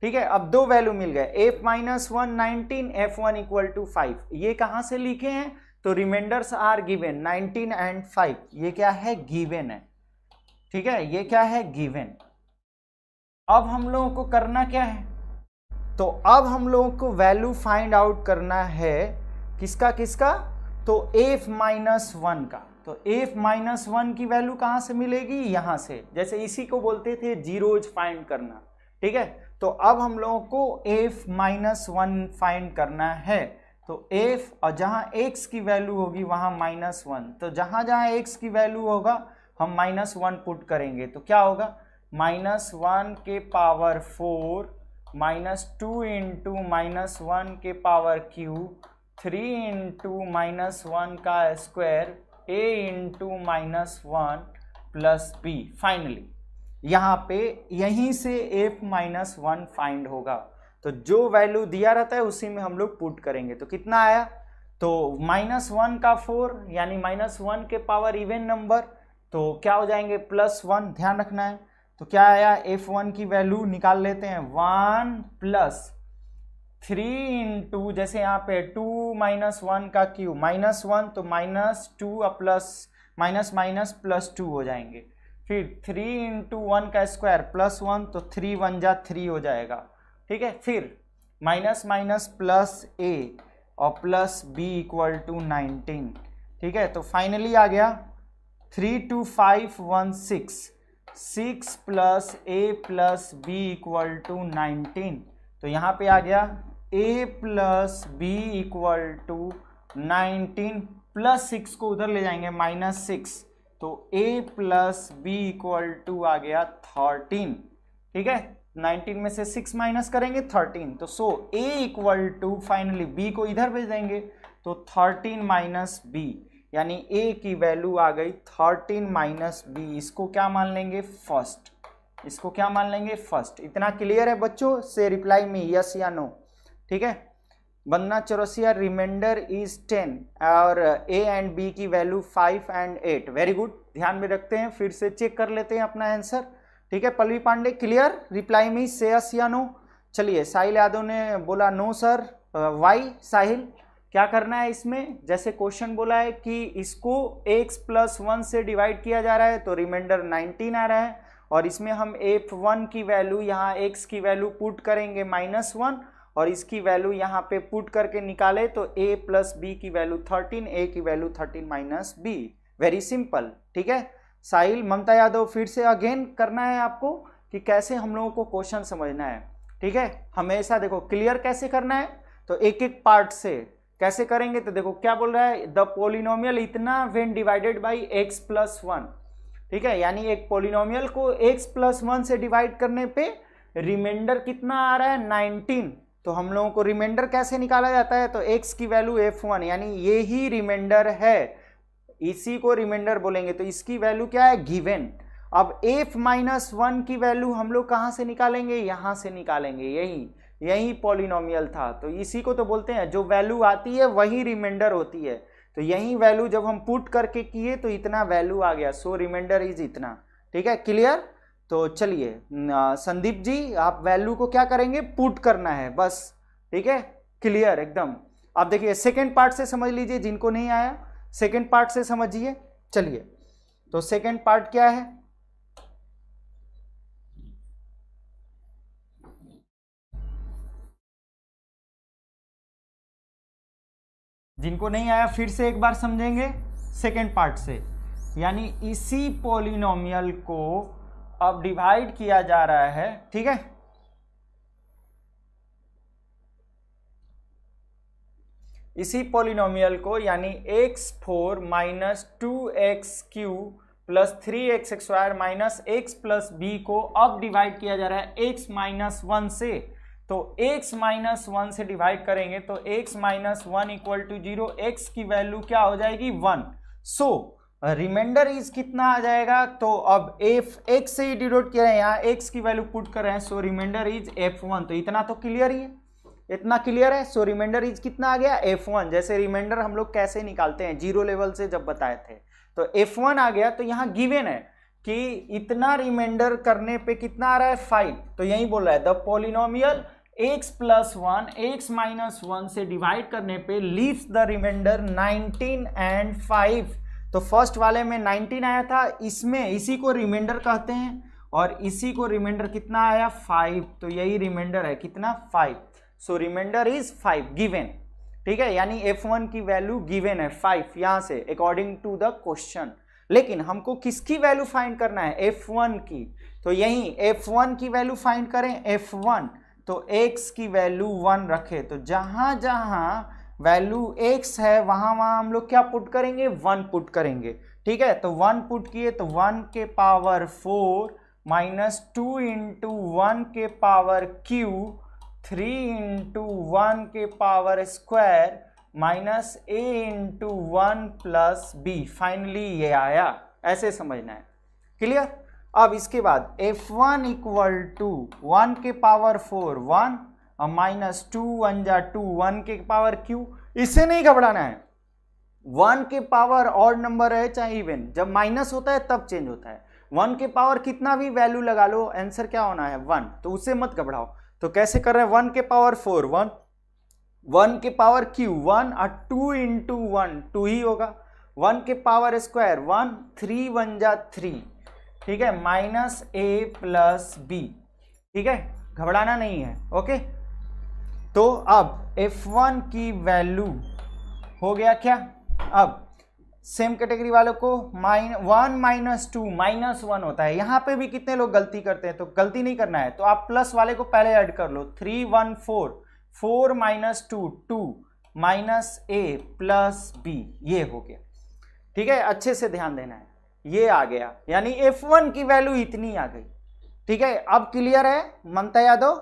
ठीक है, अब दो वैल्यू मिल गए, f minus 1 19, f1 equal to 5। ये कहां से लिखे हैं? तो रिमाइंडर्स आर गिवन 19 एंड 5, ये क्या है? गिवन है। ठीक है, ये क्या है? गिवन। अब हम लोगों को करना क्या है? तो अब हम लोगों को वैल्यू फाइंड आउट करना है किसका किसका? तो f माइनस 1 का। तो f माइनस 1 की वैल्यू कहां से मिलेगी? यहां से, जैसे इसी को बोलते थे जीरोज फाइंड करना। ठीक है, तो अब हम लोगों को f माइनस 1 फाइंड करना है। तो f, और जहां x की वैल्यू होगी वहां माइनस 1, तो जहां जहां x की वैल्यू होगा हम माइनस 1 पुट करेंगे। तो क्या होगा? माइनस 1 के पावर 4 माइनस 2 इंटू माइनस 1 के पावर क्यूब 3 इंटू माइनस 1 का square a into minus 1 plus b। Finally यहाँ पे यहीं से f माइनस 1 फाइंड होगा। तो जो वैल्यू दिया रहता है उसी में हम लोग पुट करेंगे। तो कितना आया? तो माइनस 1 का 4, यानी माइनस 1 के पावर इवन नंबर, तो क्या हो जाएंगे? प्लस 1, ध्यान रखना है। तो क्या आया? f1 की वैल्यू निकाल लेते हैं, 1 प्लस 3 इंटू, जैसे यहाँ पे 2 माइनस 1 का क्यूब माइनस 1, तो minus 2 plus minus minus plus 2 हो जाएंगे। फिर 3 इंटू 1 का स्क्वायर प्लस 1, तो 3 1 जा 3 हो जाएगा। ठीक है, फिर माइनस माइनस प्लस a और प्लस b इक्वल टू 19। ठीक है, तो फाइनली आ गया 3 2 5 1 6, 6 plus a plus b equal to 19। तो यहाँ पे आ गया a plus b equal to 19 plus 6 को उधर ले जाएंगे माइनस 6, तो a plus b equal to आ गया 13। ठीक है, 19 में से 6 माइनस करेंगे 13, तो so a equal to finally b को इधर भेज देंगे, तो 13 माइनस b, यानी a की वैल्यू आ गई 13 माइनस b। इसको क्या मान लेंगे? फर्स्ट। इसको क्या मान लेंगे? फर्स्ट। इतना क्लियर है बच्चों? से रिप्लाई में यस या नो। ठीक है, बंदना चौरसिया रिमाइंडर इज 10 और a एंड b की वैल्यू 5 एंड 8। वेरी गुड, ध्यान में रखते हैं। फिर से चेक कर लेते हैं अपना आंसर। ठीक है, पल्लवी पांडे क्लियर? रिप्लाई में से यस या नो। चलिए, साहिल यादव ने बोला नो सर। वाई साहिल? क्या करना है इसमें? जैसे क्वेश्चन बोला है कि इसको x प्लस 1 से डिवाइड किया जा रहा है, तो रिमाइंडर 19 आ रहा है, और इसमें हम f1 की वैल्यू, यहाँ x की वैल्यू पुट करेंगे माइनस 1, और इसकी वैल्यू यहाँ पे पुट करके निकाले तो a प्लस b की वैल्यू 13, a की value 13 minus b। Very simple. ठीक है, साहिल, ममता यादव, फिर से अगेन करना है आपको कि कैसे हम लोगों को क्वेश्चन समझना है। ठीक है, हमेशा देखो क्लियर कैसे करना है, तो एक एक पार्ट से कैसे करेंगे? तो देखो क्या बोल रहा है, द पोलिनोमियल इतना when divided by X plus one, ठीक है, यानी एक पोलिनोमियल को x प्लस वन से डिवाइड करने पे रिमाइंडर कितना आ रहा है 19, तो हम लोगों को रिमाइंडर कैसे निकाला जाता है? तो x की वैल्यू f1 यानी ये ही रिमाइंडर है, इसी को रिमाइंडर बोलेंगे, तो इसकी वैल्यू क्या है? गिवन। अब f माइनस वन की वैल्यू हम लोग कहाँ से निकालेंगे? यहाँ से निकालेंगे, यही पॉलिनोमियल था, तो इसी को तो बोलते हैं जो वैल्यू आती है वही रिमाइंडर होती है। तो यही वैल्यू जब हम पुट करके किए तो इतना वैल्यू आ गया, सो रिमाइंडर इज इतना। ठीक है, क्लियर? तो चलिए संदीप जी आप वैल्यू को क्या करेंगे? पुट करना है बस। ठीक है, क्लियर एकदम। अब देखिए सेकेंड पार्ट से समझ लीजिए, जिनको नहीं आया सेकेंड पार्ट से समझिए। चलिए तो सेकेंड पार्ट क्या है? जिनको नहीं आया फिर से एक बार समझेंगे सेकेंड पार्ट से, यानी इसी पॉलिनोमियल को अब डिवाइड किया जा रहा है। ठीक है, इसी पॉलिनोमियल को यानी x4 minus 2x³ plus 3x² minus x plus B को अब डिवाइड किया जा रहा है x माइनस वन से। तो x माइनस वन से डिवाइड करेंगे तो x minus one equal to 0, x की वैल्यू क्या हो जाएगी? 1। सो रिमाइंडर इज कितना आ जाएगा? तो अब x से ही डिनोट किया है, यहाँ x की वैल्यू पुट कर रहे हैं, सो रिमाइंडर इज f1। तो इतना तो क्लियर ही है, इतना क्लियर है। सो रिमाइंडर इज कितना आ गया? f1। जैसे रिमाइंडर हम लोग कैसे निकालते हैं जीरो लेवल से जब बताए थे, तो f1 आ गया। तो यहाँ गिवन है कि इतना रिमाइंडर करने पे कितना आ रहा है? 5। तो यही बोल रहा है the polynomial x plus one x minus one से डिवाइड करने पे लीव्स द रिमाइंडर 19 एंड 5। तो फर्स्ट वाले में 19 आया था, इसमें इसी को रिमाइंडर कहते हैं, और इसी को रिमाइंडर कितना आया? 5। तो यही रिमाइंडर है, कितना? 5। सो रिमाइंडर इज 5 गिवन। ठीक है, यानी f1 की वैल्यू गिवन है 5 यहां से अकॉर्डिंग टू द क्वेश्चन। लेकिन हमको किसकी वैल्यू फाइंड करना है? f1 की। तो यही f1 की वैल्यू फाइंड करें, f1 तो x की वैल्यू 1 रखे, तो जहां जहां वैल्यू x है वहां वहां हम लोग क्या पुट करेंगे? 1 पुट करेंगे। ठीक है, तो 1 पुट किए तो 1 के पावर 4 माइनस 2 इंटू 1 के पावर क्यू 3 इंटू 1 के power square minus a into 1 plus B. Finally ये आया, ऐसे समझना है। क्लियर? अब इसके बाद f1 इक्वल टू 1 के पावर 4 1 और माइनस 2 1 जा 2 1 के पावर क्यू। इससे नहीं घबराना है, 1 के पावर ऑड नंबर है चाहे इवन, जब माइनस होता है तब चेंज होता है। 1 के पावर कितना भी वैल्यू लगा लो, आंसर क्या होना है? 1। तो उससे मत घबराओ। तो कैसे कर रहे हैं? 1 के पावर 4 1, 1 के पावर क्यू 1 और 2 इंटू 1 2 ही होगा, 1 के पावर स्क्वायर 1 3 1 जा 3। ठीक है, माइनस a प्लस बी। ठीक है, घबराना नहीं है। ओके, तो अब f1 की वैल्यू हो गया क्या? अब सेम कैटेगरी वालों को 1 माइनस 2 माइनस 1 होता है। यहां पे भी कितने लोग गलती करते हैं, तो गलती नहीं करना है, तो आप प्लस वाले को पहले ऐड कर लो। 3 1 4 4 minus 2 2 minus a plus B, ये हो गया। ठीक है, अच्छे से ध्यान देना है, ये आ गया, यानी f1 की वैल्यू इतनी आ गई। ठीक है, अब क्लियर है ममता यादव?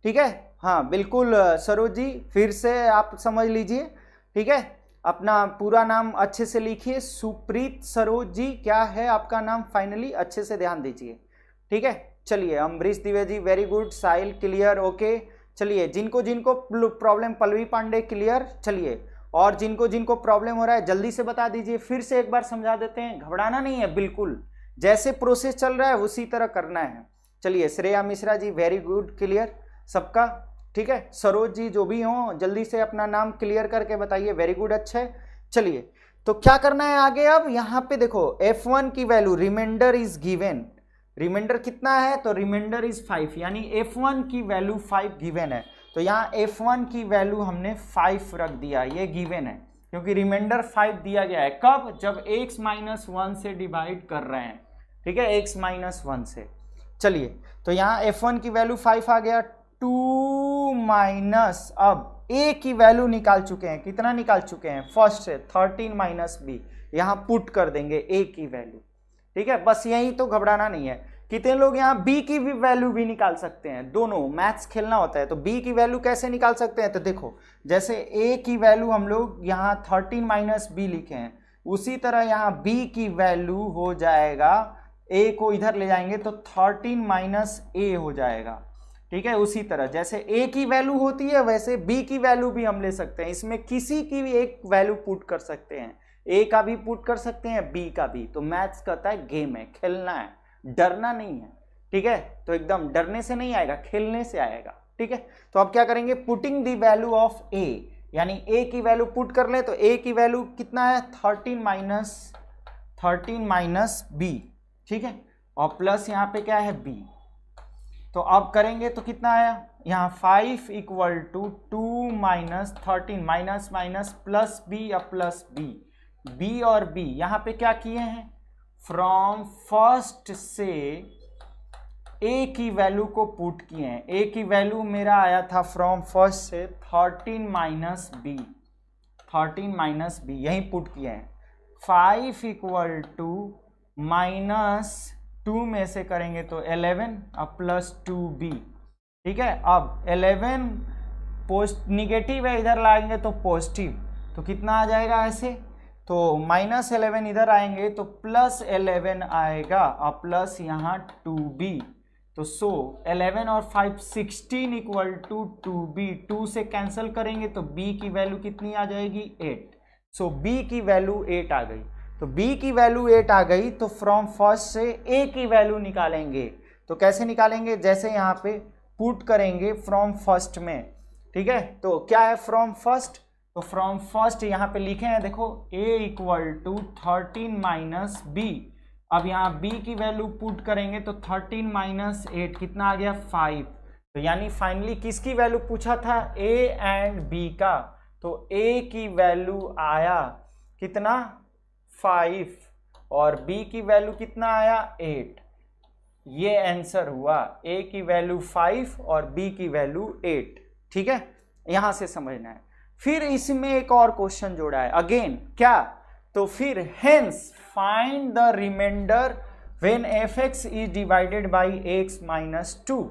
ठीक है, हाँ बिल्कुल सरोज जी, फिर से आप समझ लीजिए। ठीक है, अपना पूरा नाम अच्छे से लिखिए, सुप्रीत सरोज जी क्या है आपका नाम? फाइनली अच्छे से ध्यान दीजिए। ठीक है, चलिए अम्बरीश द्विवेदी वेरी गुड, साहिल क्लियर, ओके। चलिए जिनको जिनको प्रॉब्लम, पल्लवी पांडे क्लियर। चलिए, और जिनको जिनको प्रॉब्लम हो रहा है जल्दी से बता दीजिए, फिर से एक बार समझा देते हैं। घबराना नहीं है, बिल्कुल जैसे प्रोसेस चल रहा है उसी तरह करना है। चलिए Shreya Mishra ji very good, clear सबका। ठीक है, सरोज जी जो भी हो जल्दी से अपना नाम क्लियर करके बताइए, वेरी गुड, अच्छा है। चलिए तो क्या करना है आगे? अब यहाँ पे देखो f1 की value, remainder is given, remainder कितना है? तो रिमाइंडर इज 5, यानी f1 की वैल्यू 5 गिवन है। तो यहाँ f1 की वैल्यू हमने 5 रख दिया, ये गिवन है क्योंकि रिमाइंडर 5 दिया गया है। कब? जब x माइनस 1 से डिवाइड कर रहे हैं। ठीक है, x माइनस 1 से। चलिए तो यहाँ f1 की वैल्यू 5 आ गया, 2 माइनस, अब a की वैल्यू निकाल चुके हैं, कितना निकाल चुके हैं फर्स्ट से 13 माइनस b, यहाँ पुट कर देंगे a की वैल्यू। ठीक है, बस यही तो घबराना नहीं है। कितने लोग यहाँ b की भी वैल्यू भी निकाल सकते हैं, दोनों मैथ्स खेलना होता है। तो b की वैल्यू कैसे निकाल सकते हैं, तो देखो जैसे a की वैल्यू हम लोग यहाँ 13 माइनस b लिखे हैं, उसी तरह यहाँ b की वैल्यू हो जाएगा, a को इधर ले जाएंगे तो 13 माइनस a हो जाएगा। ठीक है, उसी तरह जैसे a की वैल्यू होती है वैसे b की वैल्यू भी हम ले सकते हैं, इसमें किसी की भी एक वैल्यू पुट कर सकते हैं, a का भी पुट कर सकते हैं, b का भी। तो मैथ्स कहता है गेम है, खेलना है, डरना नहीं है। ठीक है, तो एकदम डरने से नहीं आएगा, खेलने से आएगा। ठीक है, तो अब क्या करेंगे, putting the value of a, यानी a की वैल्यू पुट कर ले, तो a की वैल्यू कितना है 13 माइनस b। ठीक है, और प्लस यहाँ पे क्या है b, तो अब करेंगे तो कितना आया यहाँ 5 equal to 2 minus 13, minus minus plus b या प्लस b और b यहाँ पे क्या किए हैं, फ्रॉम फर्स्ट से a की वैल्यू को पुट किए हैं। a की वैल्यू मेरा आया था फ्रॉम फर्स्ट से 13 माइनस b, यही पुट किए हैं। 5 इक्वल टू माइनस 2 में से करेंगे तो 11 अब प्लस 2b। ठीक है, अब 11 पोस्ट निगेटिव है, इधर लाएंगे तो पॉजिटिव, तो कितना आ जाएगा ऐसे, तो माइनस 11 इधर आएंगे तो प्लस 11 आएगा, अब प्लस यहाँ 2b, तो सो 11 और 5 16 इक्वल टू 2b, 2 से कैंसिल करेंगे तो b की वैल्यू कितनी आ जाएगी 8। सो b की वैल्यू 8 आ गई, तो b की वैल्यू 8 आ गई, तो फ्रॉम फर्स्ट से a की वैल्यू निकालेंगे। तो कैसे निकालेंगे, जैसे यहाँ पे पुट करेंगे फ्रॉम फर्स्ट में। ठीक है, तो क्या है फ्रॉम फर्स्ट, तो फ्रॉम फर्स्ट यहाँ पे लिखे हैं देखो a equal to 13 minus b, अब यहाँ b की वैल्यू पुट करेंगे तो 13 माइनस 8 कितना आ गया 5। तो यानी फाइनली किसकी वैल्यू पूछा था, a एंड b का, तो a की वैल्यू आया कितना 5 और b की वैल्यू कितना आया 8। ये आंसर हुआ, a की वैल्यू 5 और b की वैल्यू 8। ठीक है, यहां से समझना है। फिर इसमें एक और क्वेश्चन जोड़ा है अगेन, क्या, तो फिर hence find the remainder when fx is divided by x minus 2।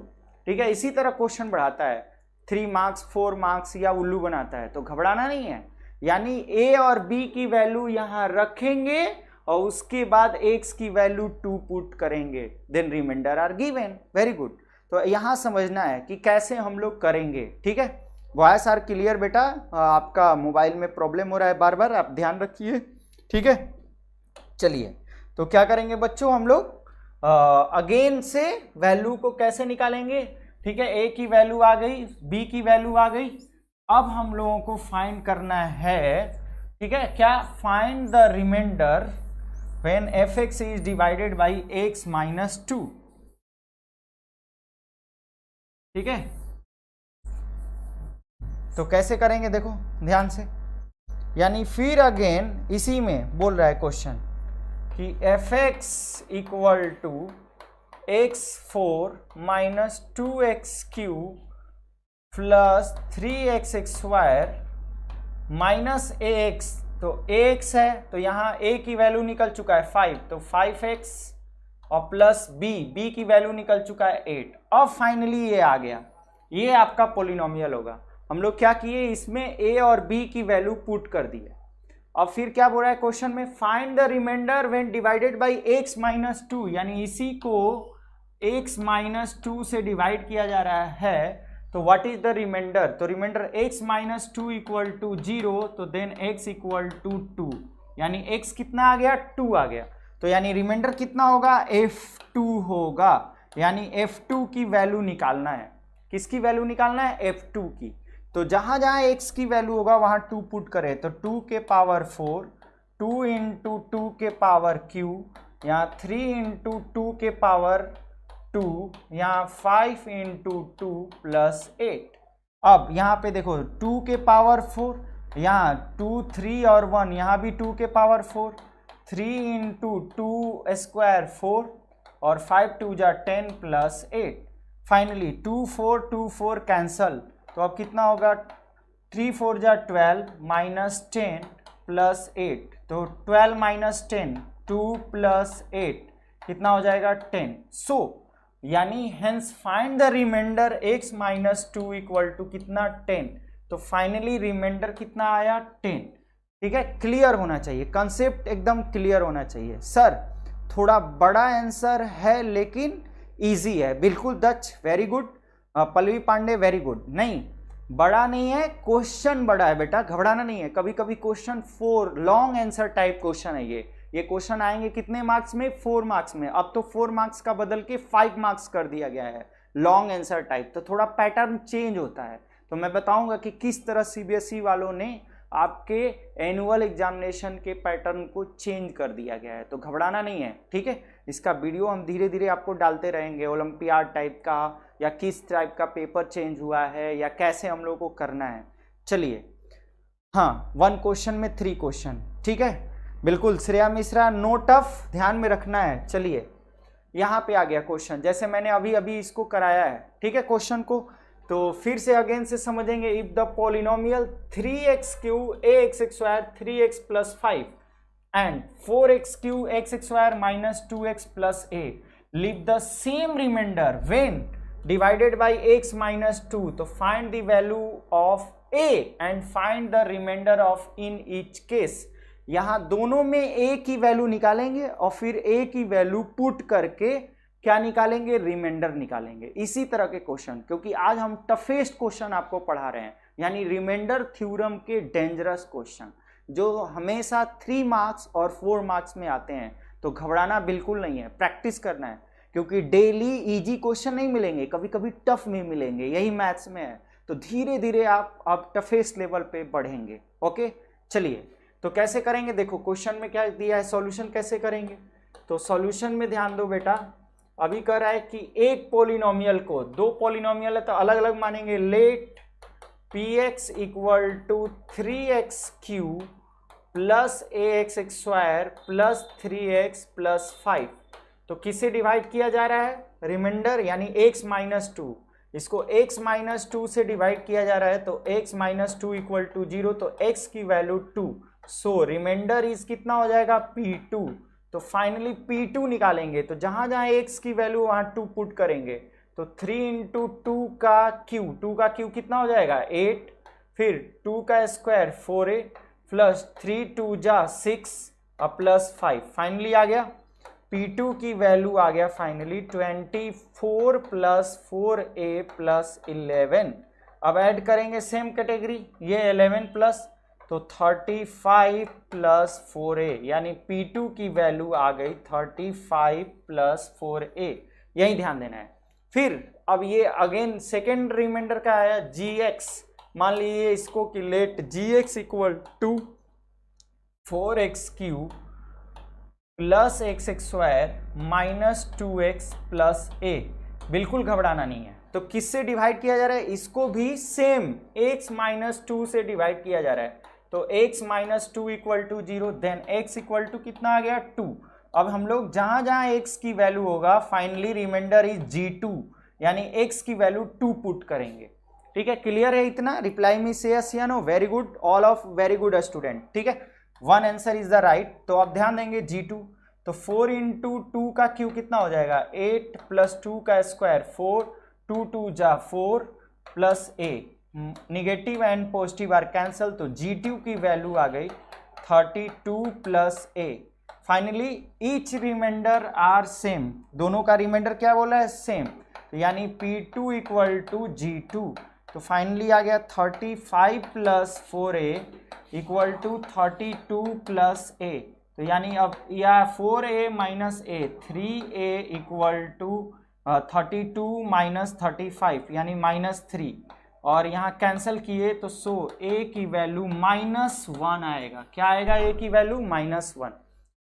ठीक है, इसी तरह क्वेश्चन बढ़ाता है, 3 मार्क्स 4 मार्क्स या उल्लू बनाता है, तो घबराना नहीं है। यानी a और b की वैल्यू यहां रखेंगे और उसके बाद x की वैल्यू 2 पुट करेंगे, then remainder are given. Very good, तो यहां समझना है कि कैसे हम लोग करेंगे। ठीक है, वॉइस आर क्लियर बेटा, आपका मोबाइल में प्रॉब्लम हो रहा है बार बार, आप ध्यान रखिए। ठीक है, चलिए तो क्या करेंगे बच्चों, हम लोग अगेन से वैल्यू को कैसे निकालेंगे। ठीक है, a की वैल्यू आ गई, b की वैल्यू आ गई, अब हम लोगों को फाइंड करना है, ठीक है, क्या, find the remainder when fx is divided by x minus 2। ठीक है, तो कैसे करेंगे देखो ध्यान से, यानी फिर अगेन इसी में बोल रहा है क्वेश्चन कि fx equal to x4 minus 2x³ plus 3x square minus ax, तो ax है तो यहाँ a की वैल्यू निकल चुका है 5, तो 5x और प्लस b की वैल्यू निकल चुका है 8। अब फाइनली ये आ गया, ये आपका पोलिनोमियल होगा। हम लोग क्या किए, इसमें a और b की वैल्यू पुट कर दिए। अब फिर क्या बोल रहा है क्वेश्चन में, find the remainder when divided by x minus 2, यानी इसी को x माइनस 2 से डिवाइड किया जा रहा है, तो व्हाट इज द रिमाइंडर, तो remainder x minus 2 equal to 0, तो देन x इक्वल टू 2, यानी x कितना आ गया 2 आ गया, तो यानी रिमाइंडर कितना होगा f2 होगा, यानी f2 की वैल्यू निकालना है। किसकी वैल्यू निकालना है, f2 की। तो जहां जहां x की वैल्यू होगा वहां 2 पुट करें, तो 2 के पावर 4, 2 इंटू 2 के पावर q, यहाँ 3 इंटू 2 के पावर 2, यहाँ 5 इंटू 2 प्लस 8। अब यहाँ पे देखो 2 के पावर 4, यहाँ 2 3 और 1, यहाँ भी 2 के पावर 4, 3 इंटू 2 स्क्वायर 4 और 5 2 जा 10 प्लस 8। फाइनली 2 4 कैंसल, तो अब कितना होगा 3 4 जा 12 माइनस 10 प्लस 8, तो 12 माइनस 10 2 प्लस 8 कितना हो जाएगा 10। सो यानी hence find the remainder x minus 2 equal to कितना 10, तो फाइनली रिमाइंडर कितना आया 10। ठीक है, क्लियर होना चाहिए, कंसेप्ट एकदम क्लियर होना चाहिए। सर थोड़ा बड़ा आंसर है लेकिन इजी है, बिल्कुल Daksh, very good. Pallavi Pandey very good. नहीं, बड़ा नहीं है, क्वेश्चन बड़ा है बेटा, घबराना नहीं है। कभी कभी question 4 long answer type question है ये क्वेश्चन आएंगे कितने मार्क्स में 4 मार्क्स में। अब तो 4 मार्क्स का बदल के 5 मार्क्स कर दिया गया है लॉन्ग आंसर टाइप, तो थोड़ा पैटर्न चेंज होता है। तो मैं बताऊंगा कि किस तरह सीबीएसई वालों ने आपके एनुअल एग्जामिनेशन के पैटर्न को चेंज कर दिया गया है, तो घबराना नहीं है। ठीक है, इसका वीडियो हम धीरे धीरे आपको डालते रहेंगे, ओलंपियाड टाइप का या किस टाइप का पेपर चेंज हुआ है या कैसे हम लोग को करना है। चलिए, हाँ 1 क्वेश्चन में 3 क्वेश्चन, ठीक है बिल्कुल। श्रेया मिश्रा नो टफ, ध्यान में रखना है। चलिए यहाँ पे आ गया क्वेश्चन, जैसे मैंने अभी इसको कराया है, ठीक है क्वेश्चन को, तो फिर से अगेन से समझेंगे। If the polynomial 3x³ ax² 3x + 5 and 4x³ ax² - 2x + a leave the same remainder when divided by x - 2, तो find the value of a and find the remainder of in each case. यहाँ दोनों में a की value निकालेंगे और फिर a की value put करके क्या निकालेंगे, रिमाइंडर निकालेंगे। इसी तरह के क्वेश्चन, क्योंकि आज हम टफेस्ट क्वेश्चन आपको पढ़ा रहे हैं, यानी रिमाइंडर थ्योरम के डेंजरस क्वेश्चन जो हमेशा 3 मार्क्स और 4 मार्क्स में आते हैं। तो घबराना बिल्कुल नहीं है, प्रैक्टिस करना है, क्योंकि डेली इजी क्वेश्चन नहीं मिलेंगे, कभी कभी टफ में मिलेंगे, यही मैथ्स में है। तो धीरे धीरे आप टफेस्ट लेवल पे बढ़ेंगे। ओके, चलिए तो कैसे करेंगे, देखो क्वेश्चन में क्या दिया है, सॉल्यूशन कैसे करेंगे। तो सॉल्यूशन में ध्यान दो बेटा, अभी कह रहा है कि एक पॉलिनोमियल को, 2 पॉलिनोमियल है तो अलग अलग मानेंगे। Late px = 3x³ + ax² + 3x + 5, तो किससे डिवाइड किया जा रहा है, रिमाइंडर यानी x - 2, इसको x - 2 से डिवाइड किया जा रहा है, तो x - 2 = 0, तो x की वैल्यू 2, सो रिमाइंडर इज कितना हो जाएगा p2। तो फाइनली p2 निकालेंगे, तो जहां जहां x की वैल्यू वहां 2 पुट करेंगे, तो 3 × 2 का क्यू, 2 का क्यू कितना हो जाएगा 8, फिर 2 का स्क्वायर 4a प्लस 3 2 जा 6 और प्लस 5, फाइनली आ गया p2 की वैल्यू आ गया फाइनली 24 + 4a + 11। अब ऐड करेंगे सेम कैटेगरी, ये 11 प्लस, तो 35 + 4a, यानी p2 की वैल्यू आ गई 35 + 4a, यही ध्यान देना है। फिर अब ये अगेन सेकेंड रिमाइंडर का आया gx, मान लीजिए इसको कि late gx = 4x³ + ax² - 2x + a, बिल्कुल घबराना नहीं है। तो किससे डिवाइड किया जा रहा है, इसको भी सेम x - 2 से डिवाइड किया जा रहा है, तो x - 2 = 0, देन x = कितना आ गया 2। अब हम लोग जहां जहां x की वैल्यू होगा फाइनली रिमाइंडर इज g2, यानी x की वैल्यू 2 पुट करेंगे। ठीक है, क्लियर है इतना, रिप्लाई में से यस या no, very good, all of very good student. ठीक है, 1 आंसर इज द राइट। तो अब ध्यान देंगे g2, तो 4 × 2 का क्यू कितना हो जाएगा 8 + 2 का स्क्वायर 4, 2 2 जा 4 प्लस a, negative and positive are cancel, तो g2 की वैल्यू आ गई 32 + a। Finally each remainder are same, दोनों का रिमाइंडर क्या बोला है सेम, तो यानी p2 = g2, तो फाइनली आ गया 35 + 4a = 32 + a, तो यानी अब या 4a - a 3a = 32 - 35 यानी -3, और यहाँ कैंसिल किए तो सो a की वैल्यू -1 आएगा। क्या आएगा a की वैल्यू -1।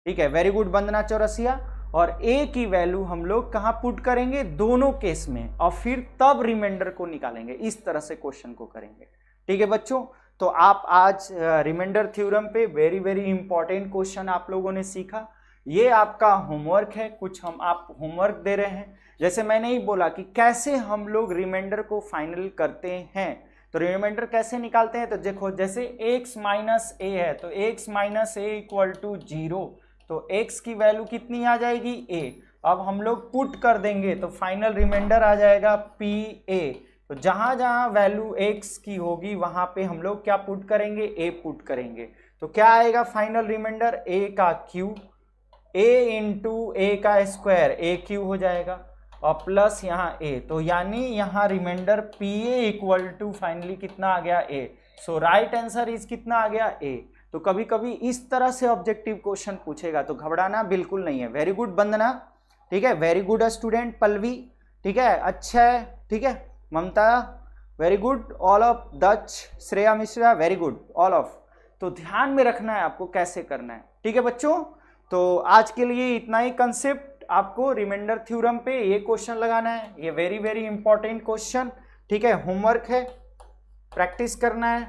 ठीक है, वेरी गुड वंदना चौरसिया। और a की वैल्यू हम लोग कहाँ पुट करेंगे, दोनों केस में, और फिर तब रिमाइंडर को निकालेंगे। इस तरह से क्वेश्चन को करेंगे। ठीक है बच्चों, तो आप आज रिमाइंडर थ्योरम पे वेरी इंपॉर्टेंट क्वेश्चन आप लोगों ने सीखा। ये आपका होमवर्क है, कुछ हम आप होमवर्क दे रहे हैं। जैसे मैंने ही बोला कि कैसे हम लोग रिमाइंडर को फाइनल करते हैं, तो रिमाइंडर कैसे निकालते हैं, तो देखो जैसे x माइनस ए है तो x minus a equal to 0, तो x की वैल्यू कितनी आ जाएगी a। अब हम लोग पुट कर देंगे तो फाइनल रिमाइंडर आ जाएगा पी ए। तो जहां जहां वैल्यू x की होगी वहां पे हम लोग क्या पुट करेंगे, a पुट करेंगे। तो क्या आएगा फाइनल रिमाइंडर, a का क्यू, a इंटू ए का स्क्वायर, a क्यू हो जाएगा, और प्लस यहाँ a। तो यानी यहाँ remainder p A equal to finally कितना आ गया, a। So right answer is कितना आ गया, a। तो कभी कभी इस तरह से ऑब्जेक्टिव क्वेश्चन पूछेगा तो घबराना बिल्कुल नहीं है। वेरी गुड वंदना, ठीक है, वेरी गुड स्टूडेंट पल्लवी, ठीक है, अच्छा है, ठीक है, Mamta very good, all of Daksh, Shreya Mishra very good, all of. तो ध्यान में रखना है आपको कैसे करना है, ठीक है बच्चों। तो आज के लिए इतना ही कंसेप्ट, आपको रिमाइंडर थ्योरम पे ये क्वेश्चन लगाना है, ये वेरी वेरी इंपॉर्टेंट क्वेश्चन, ठीक है, होमवर्क है, प्रैक्टिस करना है।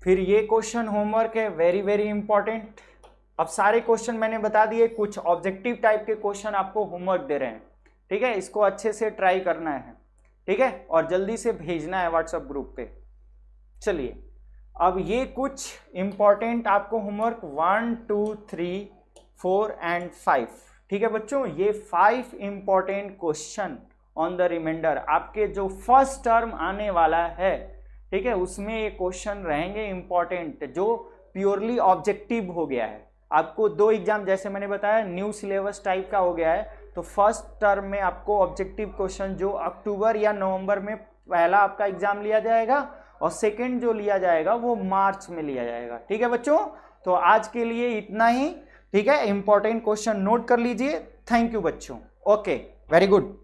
फिर ये क्वेश्चन होमवर्क है, वेरी वेरी इंपॉर्टेंट। अब सारे क्वेश्चन मैंने बता दिए, कुछ ऑब्जेक्टिव टाइप के क्वेश्चन आपको होमवर्क दे रहे हैं, ठीक है, इसको अच्छे से ट्राई करना है, ठीक है, और जल्दी से भेजना है व्हाट्सएप ग्रुप पे। चलिए अब ये कुछ इंपॉर्टेंट आपको होमवर्क 1 2 3 4 एंड 5, ठीक है बच्चों, ये 5 important question on the remainder आपके जो फर्स्ट टर्म आने वाला है, ठीक है, उसमें ये क्वेश्चन रहेंगे इंपॉर्टेंट, जो प्योरली ऑब्जेक्टिव हो गया है। आपको 2 एग्जाम जैसे मैंने बताया न्यू सिलेबस टाइप का हो गया है, तो फर्स्ट टर्म में आपको ऑब्जेक्टिव क्वेश्चन जो अक्टूबर या नवंबर में पहला आपका एग्जाम लिया जाएगा और सेकंड जो लिया जाएगा वो मार्च में लिया जाएगा, ठीक है बच्चों। तो आज के लिए इतना ही, ठीक है, इंपॉर्टेंट क्वेश्चन नोट कर लीजिए। थैंक यू बच्चों, ओके, वेरी गुड।